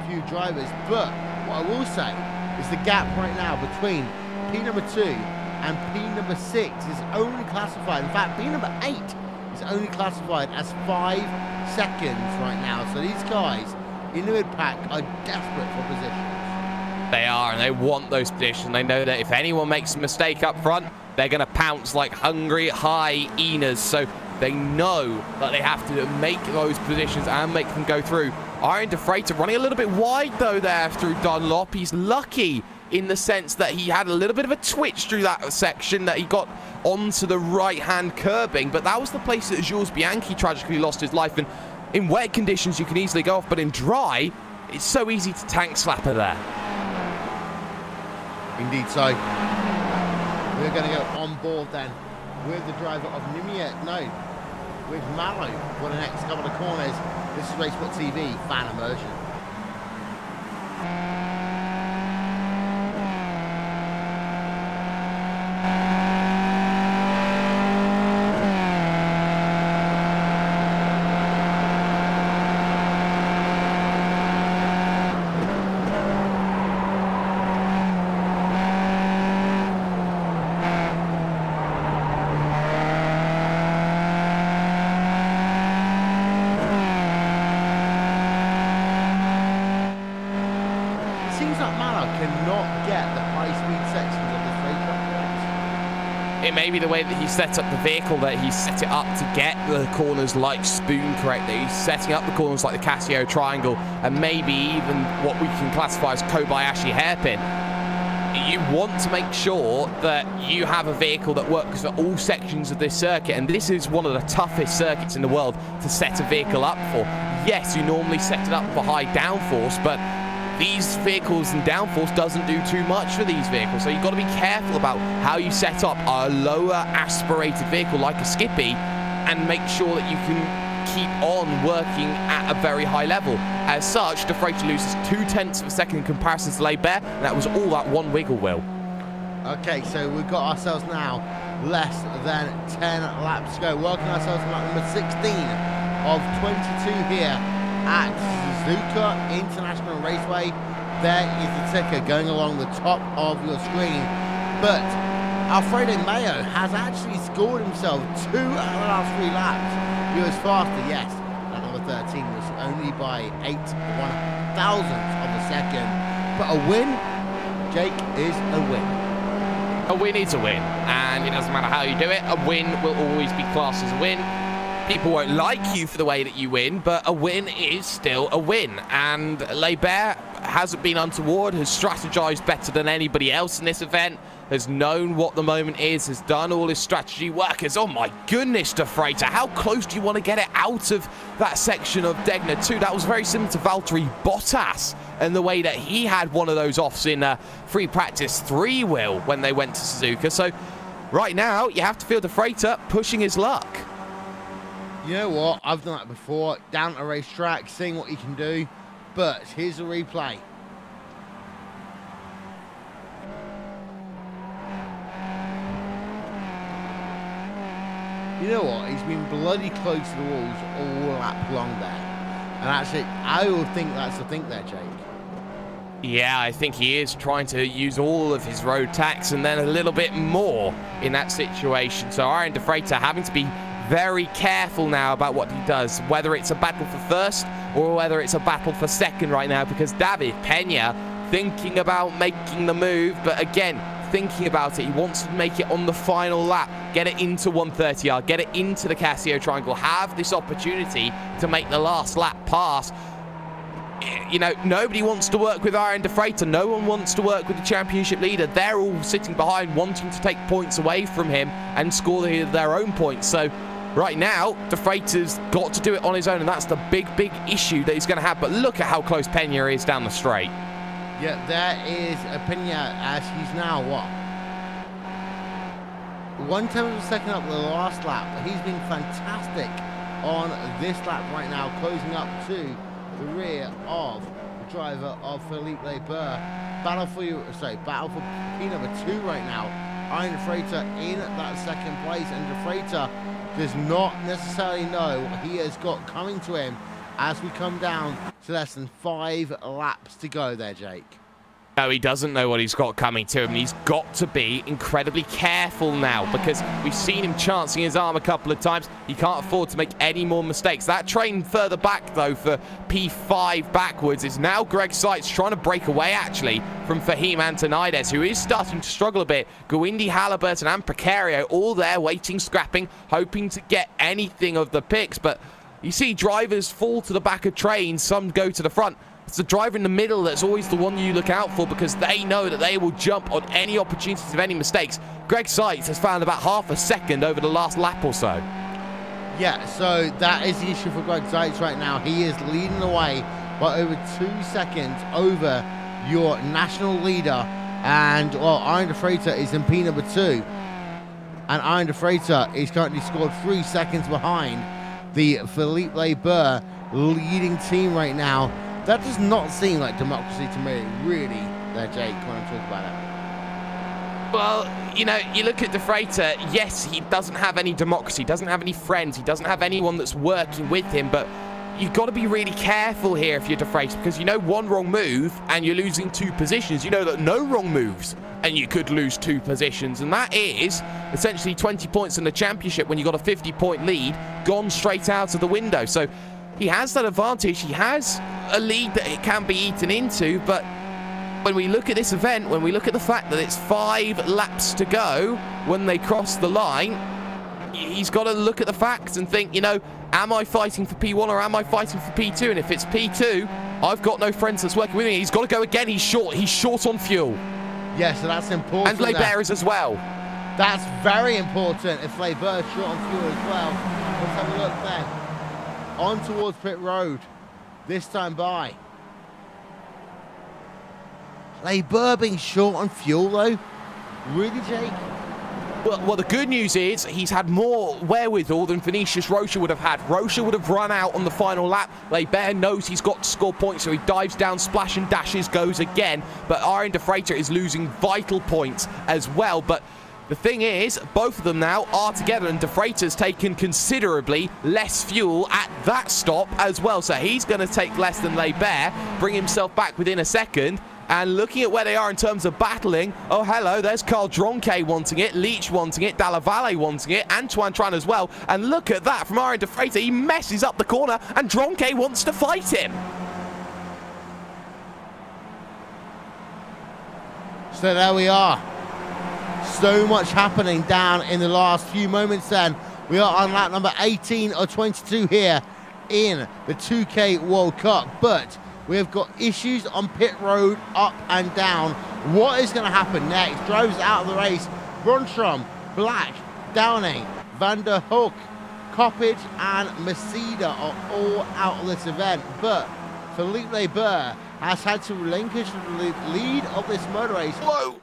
few drivers, but what I will say is the gap right now between P number 2 and P number 6 is only classified, in fact, P number 8 is only classified as 5 seconds right now. So these guys in the mid-pack are desperate for positions. They are, and they want those positions. They know that if anyone makes a mistake up front, they're going to pounce like hungry hyenas. So they know that they have to make those positions and make them go through. Iron Defrater running a little bit wide, though, there through Dunlop. He's lucky in the sense that he had a little bit of a twitch through that section, that he got onto the right-hand curbing. But that was the place that Jules Bianchi tragically lost his life. And in wet conditions, you can easily go off. But in dry, it's so easy to tank slapper there. Indeed so. We're going to go on board then with the driver of with Mallow for the next couple of corners. This is Racesport TV Fan Immersion. It may be the way that he set up the vehicle, that he set it up to get the corners like Spoon correct, that he's setting up the corners like the Casio Triangle, and maybe even what we can classify as Kobayashi Hairpin. You want to make sure that you have a vehicle that works for all sections of this circuit, and this is one of the toughest circuits in the world to set a vehicle up for. Yes, you normally set it up for high downforce, but these vehicles and downforce doesn't do too much for these vehicles. So you've got to be careful about how you set up a lower aspirated vehicle like a Skippy and make sure that you can keep on working at a very high level. As such, Defrater loses 0.2 of a second in comparison to Laber, and that was all that one wiggle wheel. Okay, so we've got ourselves now less than 10 laps to go. Working ourselves on lap number 16 of 22 here at Suzuka International Raceway. There is the ticker going along the top of your screen. But Alfredo Mayo has actually scored himself 2 out of the last 3 laps. He was faster, yes. Lap number 13 was only by 8 1/1000th of a second. But a win, Jake, is a win. A win is a win, and it doesn't matter how you do it. A win will always be classed as a win. People won't like you for the way that you win, but a win is still a win. And Laber hasn't been untoward, has strategized better than anybody else in this event, has known what the moment is, has done all his strategy work. Oh my goodness, Defrater, how close do you want to get it out of that section of Degner 2? That was very similar to Valtteri Bottas and the way that he had one of those offs in free practice 3 wheel when they went to Suzuka. So right now, you have to feel Defrater pushing his luck. You know what? I've done that before, down a racetrack, seeing what you can do. But here's a replay. You know what? He's been bloody close to the walls all lap long there. And actually, I would think that's the thing there, Jake. Yeah, I think he is trying to use all of his road tax and then a little bit more in that situation. So Iron Defrater having to be very careful now about what he does, whether it's a battle for first or whether it's a battle for second right now, because David Pena thinking about making the move, but again, thinking about it, he wants to make it on the final lap, get it into 130R, get it into the Casio Triangle, have this opportunity to make the last lap pass. You know, nobody wants to work with Iron Defrater. No one wants to work with the championship leader. They're all sitting behind, wanting to take points away from him and score their own points. So right now, Defrater's got to do it on his own, and that's the big issue that he's going to have. But look at how close Pena is down the straight. Yeah, there is Pena as he's now, what? 1/10 of a second up the last lap. He's been fantastic on this lap right now, closing up to the rear of the driver of Philippe Laber. Battle for P number 2 right now. Iron Defrater in that second place, and Defrater does not necessarily know what he has got coming to him as we come down to less than 5 laps to go there, Jake. No, he doesn't know what he's got coming to him. He's got to be incredibly careful now because we've seen him chancing his arm a couple of times. He can't afford to make any more mistakes. That train further back, though, for P5 backwards is now Greg Seitz trying to break away, actually, from Fahim Antonides, who is starting to struggle a bit. Gwindi, Halliburton, and Precario all there waiting, scrapping, hoping to get anything of the picks. But you see drivers fall to the back of trains. Some go to the front. It's the driver in the middle that's always the one you look out for because they know that they will jump on any opportunities of any mistakes. Greg Seitz has found about half a second over the last lap or so. Yeah, so that is the issue for Greg Seitz right now. He is leading the way by over 2 seconds over your national leader. And, well, Iron De Freighter is in P number 2. And Iron De Freighter is currently scored 3 seconds behind the Felipe Burr leading team right now. That does not seem like democracy to me, really, there, Jake, when I talk about it. Well, you know, you look at De Freighter, yes, he doesn't have any democracy, doesn't have any friends, he doesn't have anyone that's working with him, but you've got to be really careful here if you're De Freighter, because you know one wrong move and you're losing 2 positions. You know that no wrong moves and you could lose 2 positions, and that is essentially 20 points in the championship when you've got a 50-point lead gone straight out of the window. So he has that advantage. He has a lead that it can be eaten into, but when we look at this event, when we look at the fact that it's 5 laps to go when they cross the line, he's got to look at the facts and think, you know, am I fighting for P1 or am I fighting for P2? And if it's P2, I've got no friends that's working with me. He's got to go again. He's short on fuel. Yeah, so that's important. And Leiber is as well. That's very important if Leiber is short on fuel as well. Let's have a look then. On towards pit road, this time by. Leiber being short on fuel though? Really, Jake? Well, the good news is he's had more wherewithal than Vinicius Rocha would have had. Rocha would have run out on the final lap. Leiber knows he's got to score points, so he dives down, splash and dashes, goes again. But Iron De Freighter is losing vital points as well. But the thing is, both of them now are together, and De Freighter's taken considerably less fuel at that stop as well. So he's going to take less than Leiber, bring himself back within a second. And looking at where they are in terms of battling, oh, hello, there's Carl Dronke wanting it, Leach wanting it, Dalla Valle wanting it, Antoine Tran as well. And look at that from Iron De Freighter. He messes up the corner, and Dronke wants to fight him. So there we are. So much happening down in the last few moments then. We are on lap number 18 or 22 here in the 2K World Cup. But we have got issues on pit road, up and down. What is going to happen next? Drivers out of the race. Brunstrom, Black, Downing, Van der Hoek, Coppage and Masida are all out of this event. But Felipe Leiber has had to relinquish the lead of this motor race. Whoa!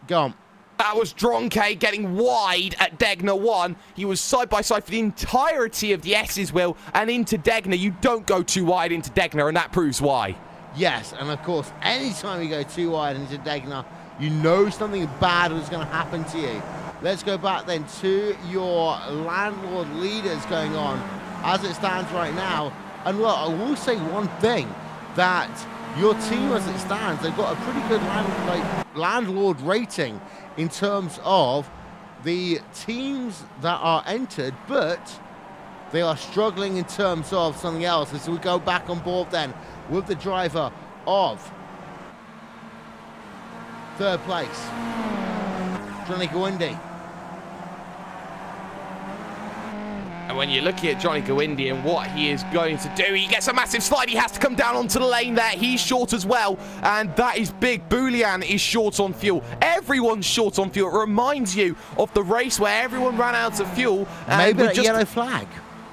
Go on. That was Dronke getting wide at Degner 1. He was side by side for the entirety of the S's, Will, and into Degner. You don't go too wide into Degner, and that proves why. Yes, and of course, anytime you go too wide into Degner, you know something bad is going to happen to you. Let's go back then to your landlord leaders going on as it stands right now. And look, I will say one thing, that your team as it stands, they've got a pretty good landlord rating in terms of the teams that are entered, but they are struggling in terms of something else. As we go back on board then with the driver of 3rd place, Johnny Gwindi. And when you're looking at Johnny Gwindi and what he is going to do, he gets a massive slide. He has to come down onto the lane there. He's short as well, and that is big. Boulian is short on fuel. Everyone's short on fuel. It reminds you of the race where everyone ran out of fuel. Maybe a yellow flag.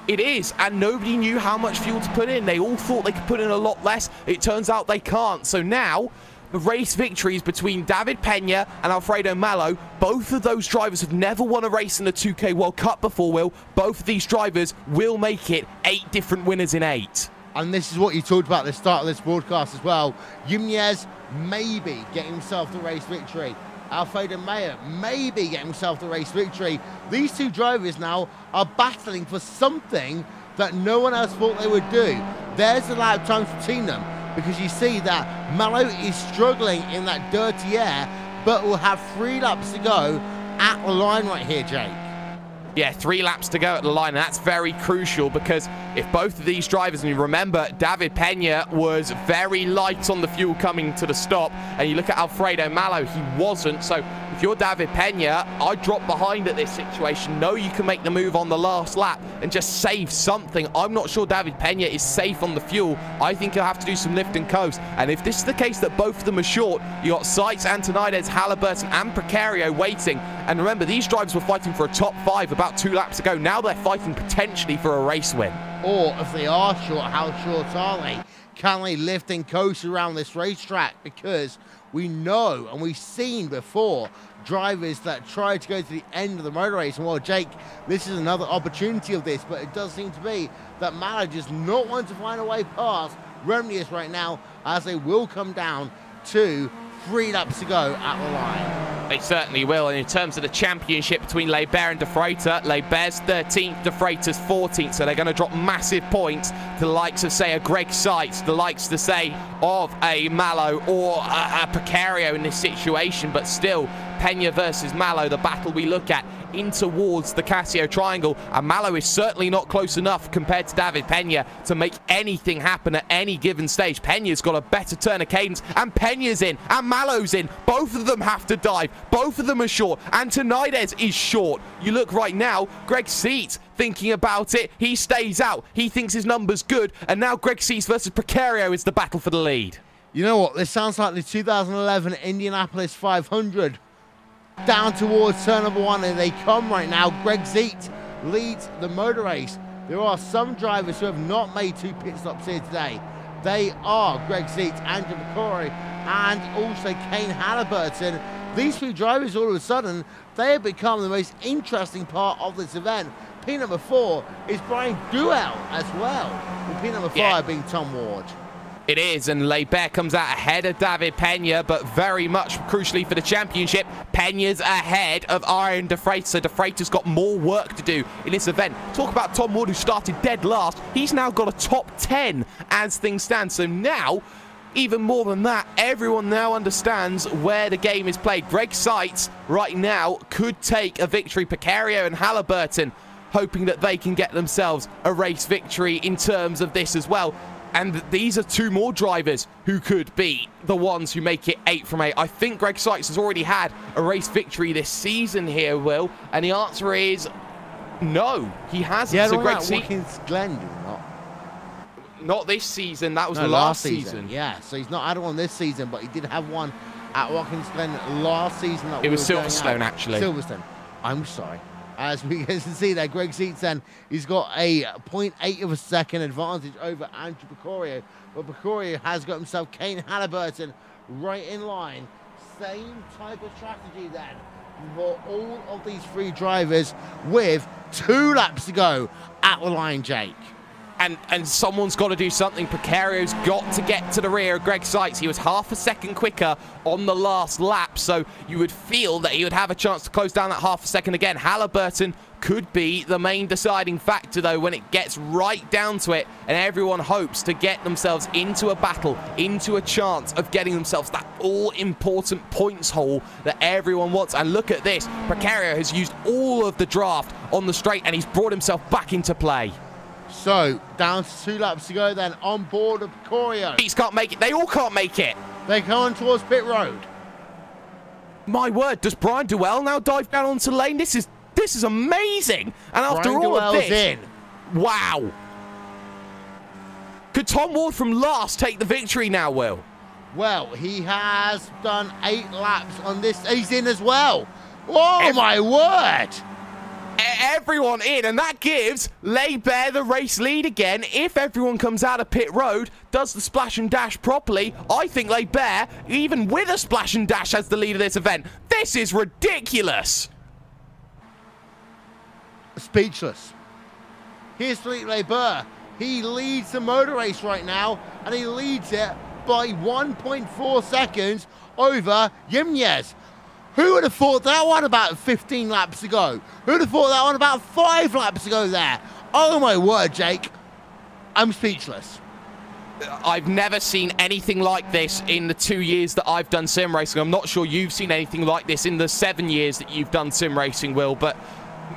It is, and nobody knew how much fuel to put in. They all thought they could put in a lot less. It turns out they can't. So now the race victories between David Pena and Alfredo Malo. Both of those drivers have never won a race in the 2K World Cup before, Will. Both of these drivers will make it 8 different winners in 8. And this is what you talked about at the start of this broadcast as well. Jimenez maybe getting himself the race victory. Alfredo Mayer maybe getting himself the race victory. These two drivers now are battling for something that no one else thought they would do. There's the lap times between them. because you see that Mallow is struggling in that dirty air, but will have 3 laps to go at the line right here, Jake. Yeah, 3 laps to go at the line, and that's very crucial because if both of these drivers, and you remember, David Pena was very light on the fuel coming to the stop, and you look at Alfredo Mallow, he wasn't. So if you're David Pena, I'd drop behind at this situation. Know you can make the move on the last lap and just save something. I'm not sure David Pena is safe on the fuel. I think he'll have to do some lift and coast. And if this is the case that both of them are short, you got Sykes, Antonides, Halliburton, and Precario waiting. And remember, these drivers were fighting for a top 5 about 2 laps ago. Now they're fighting potentially for a race win. Or if they are short, how short are they? Can they lift and coast around this racetrack? Because we know and we've seen before drivers that try to go to the end of the motor race. And well, Jake, this is another opportunity of this, but it does seem to be that Mallow does not want to find a way past Remedius right now, as they will come down to 3 laps to go at the line. They certainly will. And in terms of the championship between Leiber and De Freitas, Leiber's 13th, De Freitas 14th. So they're going to drop massive points to the likes of, say, a Greg Sykes, the likes, to say, of a Mallow or a Precario in this situation. But still, Pena versus Mallow, the battle we look at in towards the Casio Triangle, and Mallow is certainly not close enough compared to David Pena to make anything happen at any given stage. Pena's got a better turn of cadence, and Pena's in, and Mallow's in. Both of them have to dive. Both of them are short. Antonides is short. You look right now, Greg Seat thinking about it. He stays out. He thinks his number's good, and now Greg Seat versus Precario is the battle for the lead. You know what? This sounds like the 2011 Indianapolis 500. Down towards turn number 1, and they come right now. Greg Seat leads the motor race. There are some drivers who have not made 2 pit stops here today. They are Greg Seat, Andrew McCory, and also Kane Halliburton. These 3 drivers, all of a sudden, they have become the most interesting part of this event. Pin number 4 is Brian Duell as well, with pin number 5 being Tom Ward. It is, and Leiber comes out ahead of David Pena, but very much crucially for the championship, Pena's ahead of Aaron De Freitas. So De Freitas got more work to do in this event. Talk about Tom Ward, who started dead last. He's now got a top 10 as things stand. So now, even more than that, everyone now understands where the game is played. Greg Sykes right now could take a victory. Precario and Halliburton hoping that they can get themselves a race victory in terms of this as well. And these are 2 more drivers who could be the ones who make it 8 from 8. I think Greg Sykes has already had a race victory this season here, Will. And the answer is no, he hasn't. Yeah, so Greg Watkins Glen did not this season. That was no, the last season. Yeah, so he's not had one this season, but he did have one at Watkins Glen last season. It was Silverstone, actually. Silverstone. I'm sorry. As we can see there, Greg Seats then, he's got a 0.8 of a second advantage over Andrew Precario. But Precario has got himself Kane Halliburton right in line. Same type of strategy then for all of these 3 drivers with 2 laps to go at the line, Jake. And someone's got to do something. Precario's got to get to the rear of Greg Sykes. He was half a second quicker on the last lap, so you would feel that he would have a chance to close down that half a second again. Halliburton could be the main deciding factor, though, when it gets right down to it, and everyone hopes to get themselves into a battle, into a chance of getting themselves that all-important points haul that everyone wants. And look at this. Precario has used all of the draft on the straight, and he's brought himself back into play. So, down to 2 laps to go then, on board of Precario. He can't make it. They all can't make it. They're going towards pit road. My word, does Brian Duell now dive down onto the lane? This is amazing. And after Brian all Duell's of this, in. Wow. Could Tom Ward from last take the victory now, Will? Well, he has done 8 laps on this. He's in as well. Oh, my word. Everyone in, and that gives Leiber the race lead again. If everyone comes out of pit road, does the splash and dash properly, I think Leiber, even with a splash and dash, has the lead of this event. This is ridiculous. Speechless. Here's Philippe Leiber. He leads the motor race right now, and he leads it by 1.4 seconds over Jimenez. Who would have thought that one about 15 laps ago? Who would have thought that one about 5 laps ago there? Oh my word, Jake. I'm speechless. I've never seen anything like this in the 2 years that I've done sim racing. I'm not sure you've seen anything like this in the 7 years that you've done sim racing, Will, but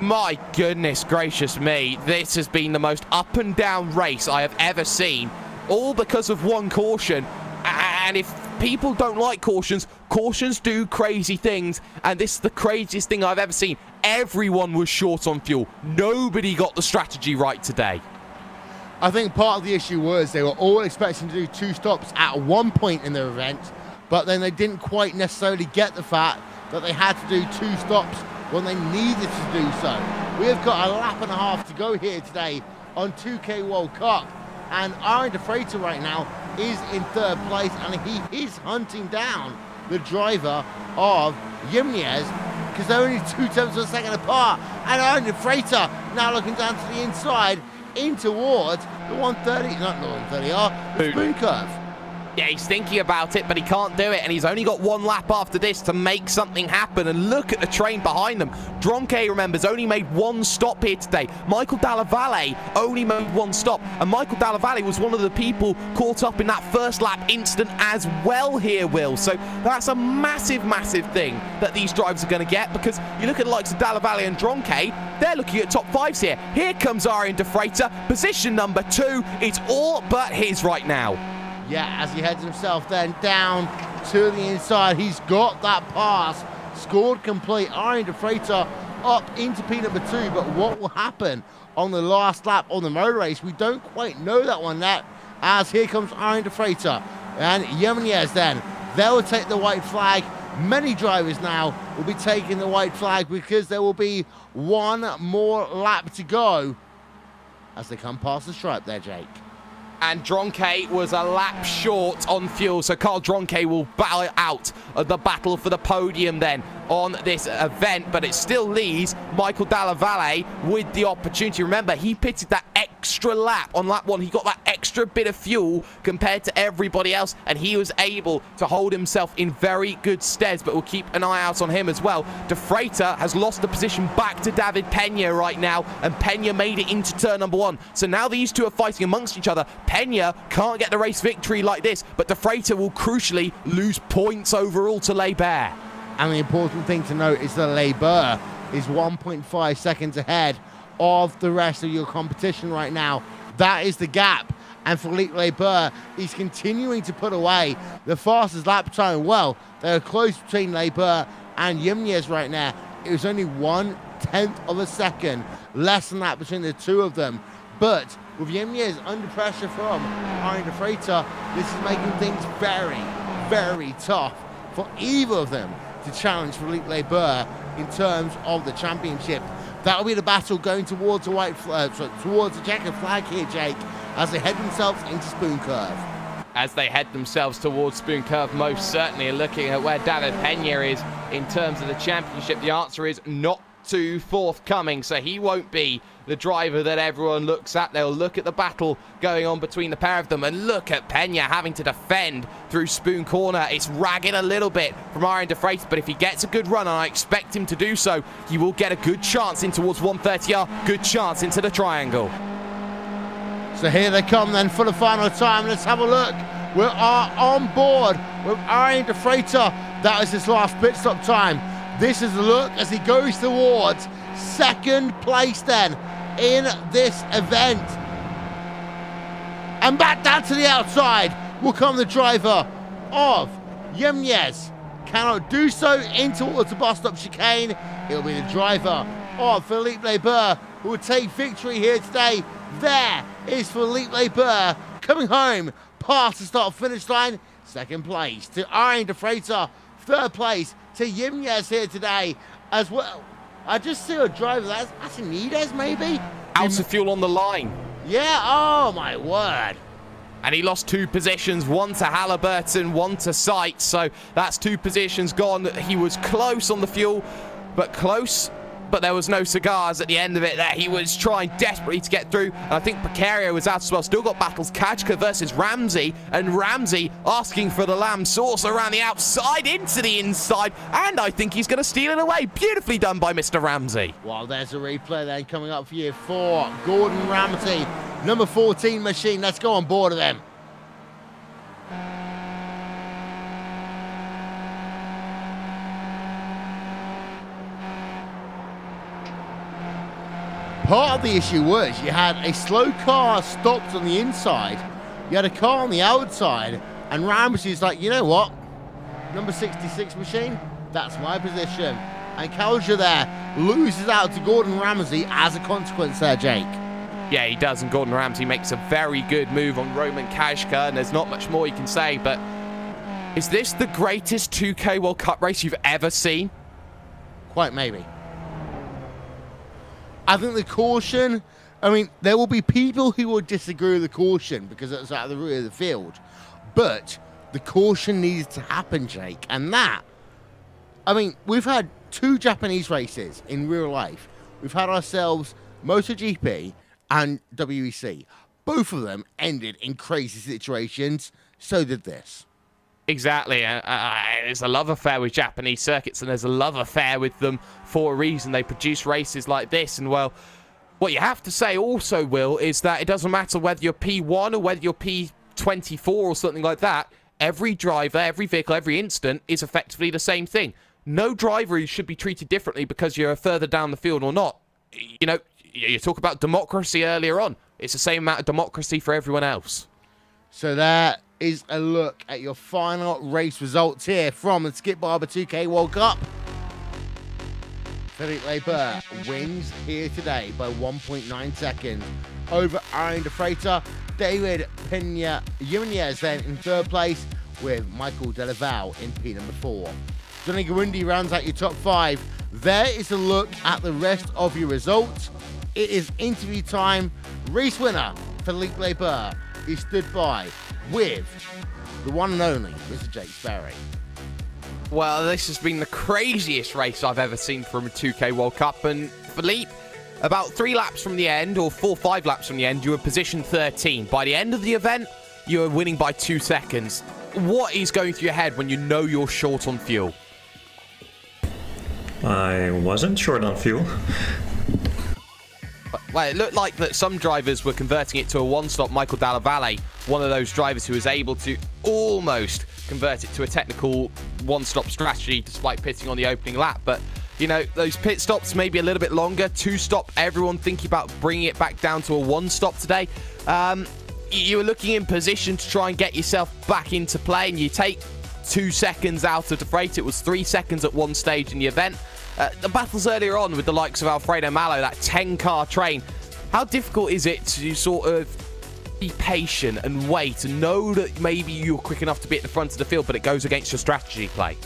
my goodness gracious me, this has been the most up and down race I have ever seen, all because of one caution. And if people don't like cautions, cautions do crazy things, and this is the craziest thing I've ever seen. Everyone was short on fuel. Nobody got the strategy right today. I think part of the issue was they were all expecting to do 2 stops at one point in their event, but then they didn't quite necessarily get the fact that they had to do 2 stops when they needed to do so. We have got a lap and a half to go here today on 2K World Cup, and Aaron De Freitas right now is in 3rd place, and he is hunting down the driver of Jimenez, because they're only 0.2 of a second apart, and Aaron De Freitas now looking down to the inside in towards the 130, not the 130R, the spoon curve. Yeah, he's thinking about it, but he can't do it, and he's only got 1 lap after this to make something happen. And look at the train behind them. Dronke, remembers, only made 1 stop here today. Michael Dalla Valle only made 1 stop, and Michael Dalla Valle was one of the people caught up in that first lap incident as well here, Will. So that's a massive, massive thing that these drivers are going to get, because you look at the likes of Dalla Valle and Dronke, they're looking at top 5s here. Here comes Aaron De Freitas, position number 2. It's all but his right now. Yeah, as he heads himself then down to the inside, he's got that pass, scored complete. Aaron De Freitas up into P number 2, but what will happen on the last lap on the motor race, we don't quite know that one yet, as here comes Aaron De Freitas and Jimenez then. They'll take the white flag. Many drivers now will be taking the white flag because there will be 1 more lap to go as they come past the stripe there, Jake. And Dronke was a lap short on fuel, so Carl Dronke will battle out the battle for the podium then on this event, but it still leaves Michael Dalla Valle with the opportunity. Remember, he pitted that extra lap on lap 1. He got that extra bit of fuel compared to everybody else, and he was able to hold himself in very good stead, but we'll keep an eye out on him as well. De Freitas has lost the position back to David Pena right now, and Pena made it into turn number 1. So now these two are fighting amongst each other. Pena can't get the race victory like this, but De Freitas will crucially lose points overall to Barber. And the important thing to note is that Barber is 1.5 seconds ahead of the rest of your competition right now. That is the gap. And Philippe Barber is continuing to put away the fastest lap time. Well, they're close between Barber and Jimenez right now. It was only 1/10 of a second less than that between the two of them. But with Jimenez under pressure from Aaron De Freitas, this is making things very, very tough for either of them to challenge Philippe Barber in terms of the championship. That'll be the battle going towards the towards the checkered flag here, Jake, as they head themselves into Spoon Curve. As they head themselves towards Spoon Curve, most certainly looking at where David Pena is in terms of the championship, the answer is not too forthcoming, so he won't be the driver that everyone looks at. They'll look at the battle going on between the pair of them, and look at Pena having to defend through Spoon Corner. It's ragging a little bit from Aaron De Freitas, but if he gets a good run, and I expect him to do so, he will get a good chance in towards 130R, good chance into the triangle. So here they come then for the final time. Let's have a look. We are on board with Aaron De Freitas. That is his last pit stop time. This is a look as he goes towards 2nd place then in this event. And back down to the outside will come the driver of Jimenez. Cannot do so in towards the bus stop chicane. It'll be the driver of Philippe Barber who will take victory here today. There is Philippe Barber coming home past the start-finish line. 2nd place to Aaron De Freitas. 3rd place to Jimenez here today as well. I just see a driver, that's Inez maybe? Out of fuel on the line. Yeah, oh my word. And he lost 2 positions, 1 to Halliburton, 1 to Sight. So that's 2 positions gone. He was close on the fuel, but there was no cigars at the end of it there. He was trying desperately to get through, and I think Precario was out as well. Still got battles, Kajka versus Ramsey, and Ramsey asking for the lamb sauce around the outside into the inside, and I think he's going to steal it away. Beautifully done by Mr. Ramsey. Well, there's a replay then coming up for year 4. Gordon Ramsey, number 14 machine. Let's go on board of them. part of the issue was you had a slow car stopped on the inside, you had a car on the outside, and Ramsey's like, you know what? Number 66 machine, that's my position. And Kalja there loses out to Gordon Ramsay as a consequence there, Jake. Yeah, he does, and Gordon Ramsay makes a very good move on Roman Kajka, and there's not much more you can say, but is this the greatest 2K World Cup race you've ever seen? Quite maybe. I think the caution, I mean, there will be people who will disagree with the caution because it's out of the rear of the field, but the caution needs to happen, Jake, and that, I mean, we've had 2 Japanese races in real life. We've had ourselves MotoGP and WEC. Both of them ended in crazy situations. So did this. Exactly. There's a love affair with Japanese circuits, and there's a love affair with them for a reason. They produce races like this, and well, what you have to say also, Will, is that it doesn't matter whether you're P1 or whether you're P24 or something like that. Every driver, every vehicle, every instant is effectively the same thing. No driver should be treated differently because you're further down the field or not. You know, you talk about democracy earlier on. It's the same amount of democracy for everyone else. So there is a look at your final race results here from the Skip Barber 2K World Cup. Philippe Leber wins here today by 1.9 seconds over Ariane de Freitas. David Pena Jimenez then in 3rd place with Michael Delaval in P number 4. Johnny Gawindi rounds out your top 5. There is a look at the rest of your results. It is interview time. Race winner Philippe Leber is stood by with the one and only Mr. Jake Sperry. Well, this has been the craziest race I've ever seen from a 2K World Cup, and Philippe, about 3 laps from the end, or 4 or 5 laps from the end, you were position 13. By the end of the event, you were winning by 2 seconds. What is going through your head when you know you're short on fuel? I wasn't short on fuel. Well, it looked like that some drivers were converting it to a one-stop. Michael Dalla Valle, one of those drivers who was able to almost convert it to a technical one-stop strategy despite pitting on the opening lap. But, you know, those pit stops maybe a little bit longer. 2-stop, everyone thinking about bringing it back down to a 1-stop today. You were looking in position to try and get yourself back into play, and you take 2 seconds out of the freight. It was 3 seconds at one stage in the event. The battles earlier on with the likes of Alfredo Malo, that 10-car train, how difficult is it to sort of be patient and wait and know that maybe you're quick enough to be at the front of the field, but it goes against your strategy play?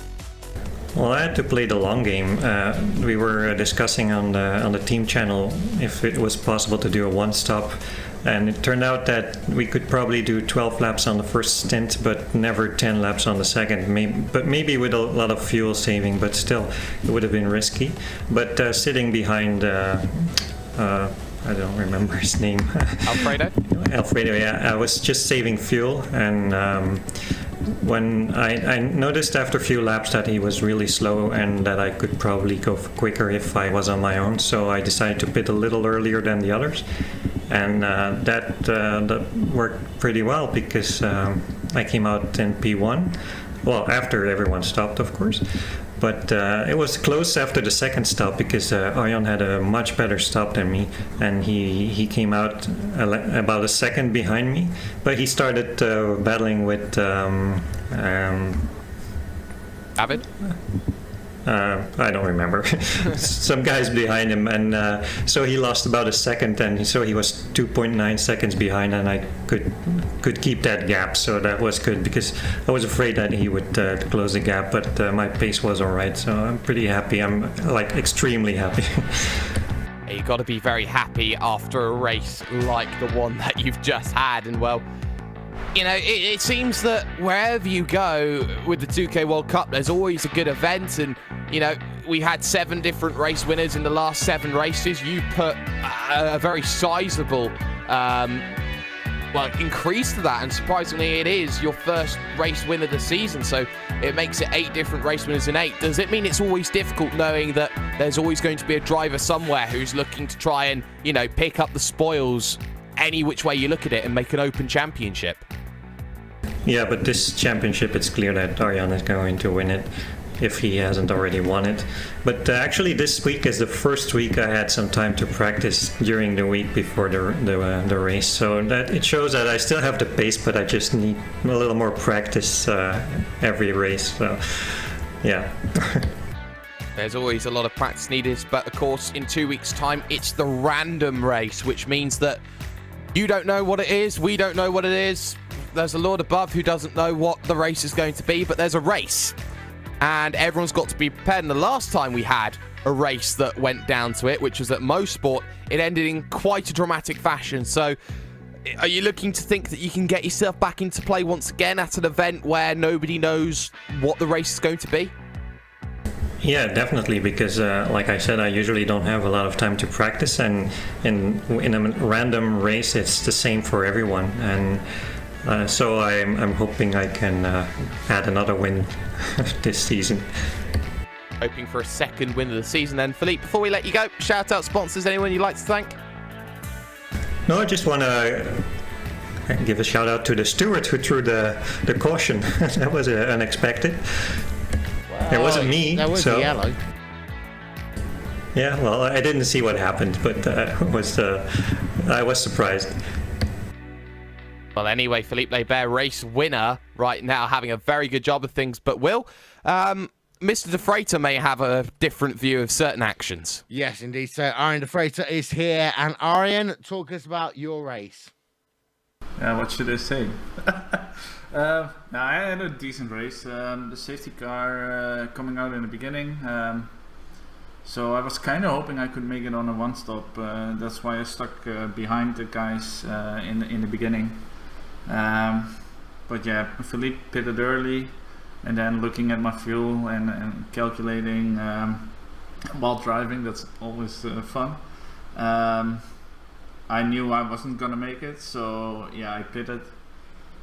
Well, I had to play the long game. We were discussing on the team channel if it was possible to do a one-stop, and it turned out that we could probably do 12 laps on the first stint, but never 10 laps on the second. Maybe with a lot of fuel saving, but still, it would have been risky. But sitting behind, I don't remember his name. Alfredo? Alfredo, yeah. I was just saving fuel, and when I noticed after a few laps that he was really slow and that I could probably go quicker if I was on my own, so I decided to pit a little earlier than the others, and that worked pretty well because I came out in P1, well, after everyone stopped, of course. But it was close after the second stop because Arjan had a much better stop than me, and he came out about a second behind me. But he started battling with David? I don't remember. Some guys behind him, and so he lost about a second, and so he was 2.9 seconds behind, and I could keep that gap, so that was good because I was afraid that he would close the gap, but my pace was all right, so I'm pretty happy. I'm like extremely happy. You've got to be very happy after a race like the one that you've just had, and well, you know, it seems that wherever you go with the 2K World Cup, there's always a good event. And, you know, we had 7 different race winners in the last 7 races. You put a very sizable, increase to that. And surprisingly, it is your first race win of the season. So it makes it 8 different race winners in 8. Does it mean it's always difficult knowing that there's always going to be a driver somewhere who's looking to try and, you know, pick up the spoils any which way you look at it and make an open championship? Yeah, but this championship, it's clear that Arjan is going to win it. if he hasn't already won it. But actually, this week is the first week I had some time to practice during the week before the race. So that it shows that I still have the pace, but I just need a little more practice every race. So yeah. There's always a lot of practice needed, but of course, in 2 weeks' time, it's the random race, which means that you don't know what it is, we don't know what it is. There's a Lord above who doesn't know what the race is going to be, but there's a race. And everyone's got to be prepared. And the last time we had a race that went down to it, which was at Mosport, it ended in quite a dramatic fashion. So are you looking to think that you can get yourself back into play once again at an event where nobody knows what the race is going to be? Yeah, definitely, because like I said, I usually don't have a lot of time to practice, and in a random race, it's the same for everyone. And so I'm hoping I can add another win this season. Hoping for a second win of the season then. Philippe, before we let you go, shout out sponsors, anyone you'd like to thank? No, I just want to give a shout out to the steward who threw the caution. That was unexpected. It wasn't me. That was yellow. Yeah, well, I didn't see what happened, but I was surprised. Well, anyway, Philippe Lebert, race winner right now, having a very good job of things. But Will, Mr. De Freitas may have a different view of certain actions. Yes, indeed. So Arjen De Freitas is here. And Arjen, talk us about your race. What should I say? I had a decent race. The safety car coming out in the beginning. So I was kind of hoping I could make it on a one-stop. That's why I stuck behind the guys in the beginning. But yeah, Philippe pitted early, and then looking at my fuel and calculating while driving, that's always fun. I knew I wasn't gonna make it, so yeah, I pitted.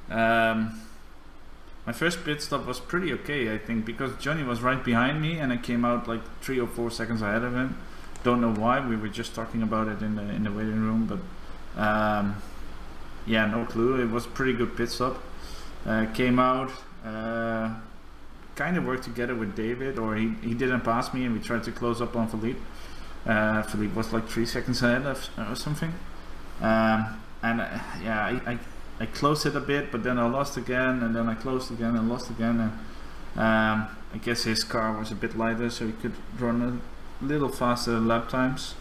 My first pit stop was pretty okay, I think, because Johnny was right behind me and I came out like 3 or 4 seconds ahead of him. Don't know why, we were just talking about it in the waiting room, but yeah, no clue. It was a pretty good pit stop. Came out, kind of worked together with David, or he didn't pass me and we tried to close up on Philippe. Philippe was like 3 seconds ahead or something. Yeah, I closed it a bit, but then I lost again, and then I closed again and lost again. And I guess his car was a bit lighter, so he could run a little faster lap times.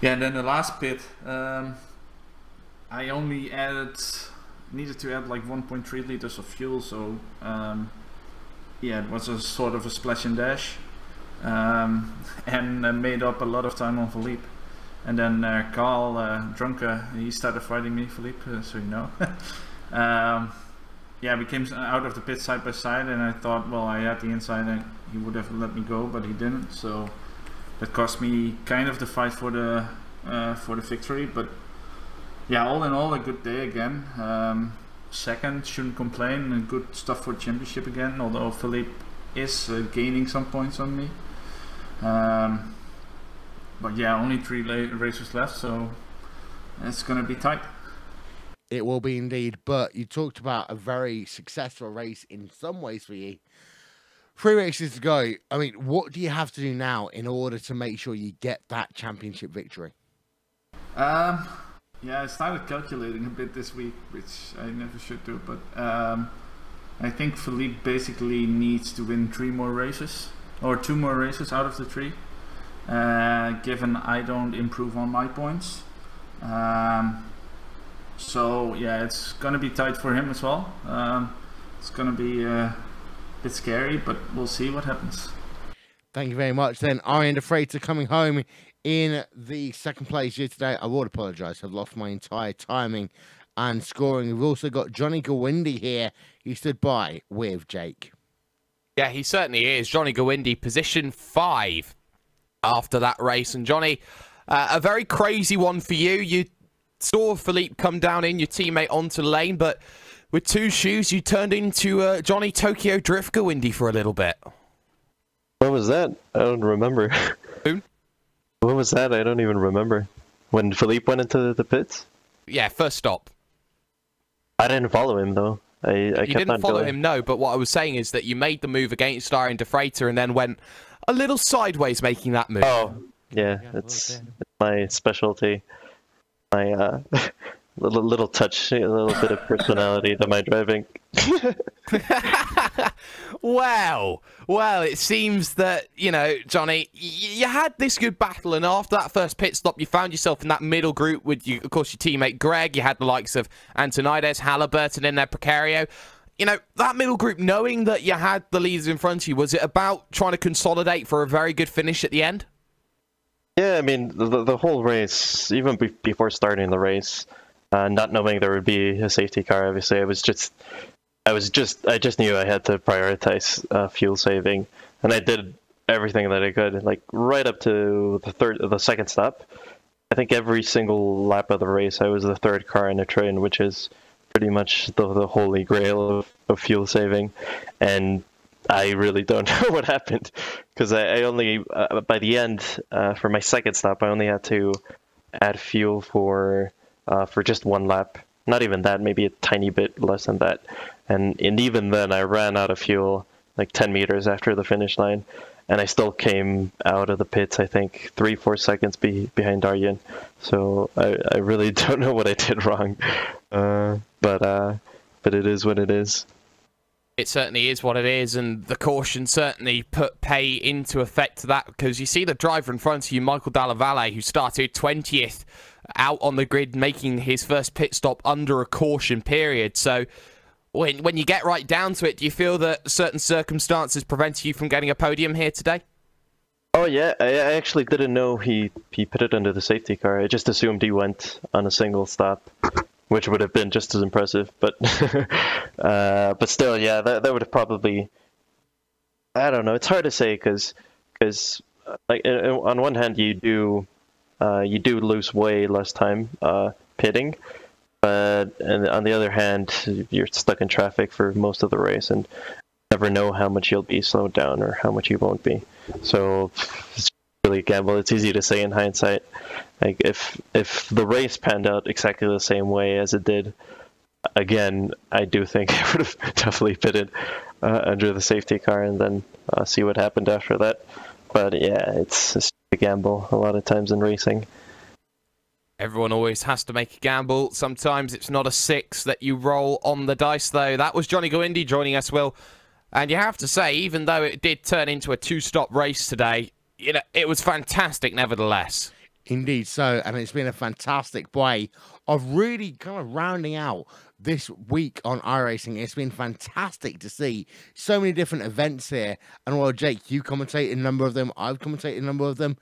Yeah, and then the last pit, I only needed to add like 1.3 liters of fuel, so yeah, it was a sort of a splash and dash, and made up a lot of time on Philippe. And then Carl Drunker, he started fighting me, Philippe, so you know. Yeah, we came out of the pit side by side, and I thought, well, I had the inside and he would have let me go, but he didn't. So that cost me kind of the fight for the victory. But yeah, all in all, a good day again. Second, shouldn't complain, and good stuff for championship again. Although Philippe is gaining some points on me. But yeah, only 3 races left, so it's going to be tight. It will be indeed, but you talked about a very successful race in some ways for you. 3 races to go. I mean, what do you have to do now in order to make sure you get that championship victory? Yeah, I started calculating a bit this week, which I never should do, but I think Philippe basically needs to win 3 more races, or 2 more races out of the 3. Given I don't improve on my points. So yeah, it's gonna be tight for him as well. It's gonna be a bit scary, but we'll see what happens. Thank you very much. Then Arjen De Freitas coming home in the second place here today. I would apologise, I've lost my entire timing and scoring. We've also got Johnny Gawindi here. He stood by with Jake. Yeah, he certainly is. Johnny Gawindi, position 5 after that race. And Johnny, a very crazy one for you. You saw Philippe come down in, your teammate onto the lane, but with 2 shoes, you turned into Johnny Tokyo Drift Gawindi for a little bit. What was that? I don't remember. Who? What was that? I don't even remember. When Philippe went into the pits? Yeah, first stop. I didn't follow him, though. I You kept didn't on follow going. him, no, but what I was saying is that you made the move against Star and Defrater and then went a little sideways making that move. Oh, yeah, it's my specialty. My little touch, a little bit of personality to my driving. Well, it seems that, you know, Johnny, you had this good battle, and after that first pit stop, you found yourself in that middle group with, of course, your teammate Greg. You had the likes of Antonides, Halliburton in there, Precario. You know, that middle group, knowing that you had the leaders in front of you, was it about trying to consolidate for a very good finish at the end? Yeah, I mean, the whole race, even before starting the race, not knowing there would be a safety car, obviously, I just knew I had to prioritize fuel saving, and I did everything that I could, like right up to the second stop. I think every single lap of the race, I was the third car in the train, which is pretty much the holy grail of fuel saving, and I really don't know what happened, because I only, by the end, for my second stop, I only had to add fuel for just one lap. Not even that, maybe a tiny bit less than that. And even then, I ran out of fuel like 10 meters after the finish line, and I still came out of the pits, I think, 3-4 seconds behind Arjen. So I really don't know what I did wrong, but it is what it is. It certainly is what it is, and the caution certainly pay into effect to that, because you see the driver in front of you, Michael Dalla Valle, who started 20th out on the grid, making his first pit stop under a caution period. So when you get right down to it, do you feel that certain circumstances prevented you from getting a podium here today? Oh yeah, I actually didn't know he put it under the safety car. I just assumed he went on a single stop, which would have been just as impressive. But but still, yeah, that would have probably, I don't know. It's hard to say because like on one hand you do lose way less time pitting, but on the other hand you're stuck in traffic for most of the race and never know how much you'll be slowed down or how much you won't be. So it's really a gamble. It's easy to say in hindsight. Like if the race panned out exactly the same way as it did, again, I do think I would have definitely pitted under the safety car and then see what happened after that. But yeah, it's a gamble a lot of times in racing. Everyone always has to make a gamble. Sometimes it's not a 6 that you roll on the dice, though. That was Johnny Gwindy joining us, Will. And you have to say, even though it did turn into a 2-stop race today, you know, it was fantastic nevertheless. Indeed so, and it's been a fantastic way of really kind of rounding out this week on iRacing. It's been fantastic to see so many different events here. And while Jake, you commentate a number of them, I've commentated a number of them.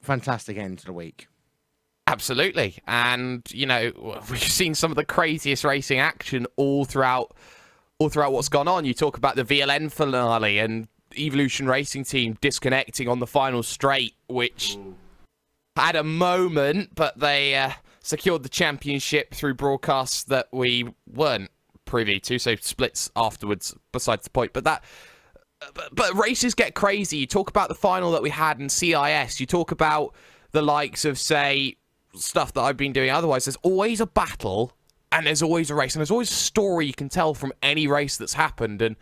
Fantastic end to the week. Absolutely. And, you know, we've seen some of the craziest racing action all throughout what's gone on. You talk about the VLN finale and Evolution Racing Team disconnecting on the final straight, which had a moment, but they secured the championship through broadcasts that we weren't privy to, so splits afterwards, besides the point. But races get crazy. You talk about the final that we had in CIS. You talk about the likes of, say, stuff that I've been doing otherwise. There's always a battle, and there's always a race, and there's always a story you can tell from any race that's happened. And,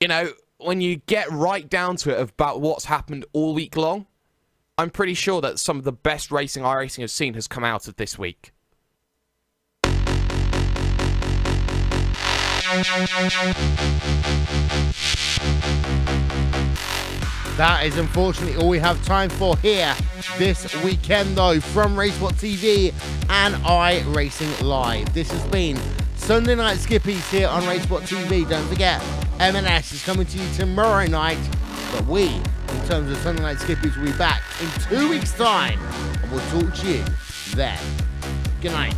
you know, when you get right down to it about what's happened all week long, I'm pretty sure that some of the best racing iRacing has seen has come out of this week. That is unfortunately all we have time for here this weekend, though, from RaceWhat TV and iRacing Live. This has been Sunday Night Skippies here on RaceWhat TV. Don't forget, M&S is coming to you tomorrow night, but we, in terms of Sunday Night Skippies, will be back in 2 weeks' time, and we'll talk to you then. Good night.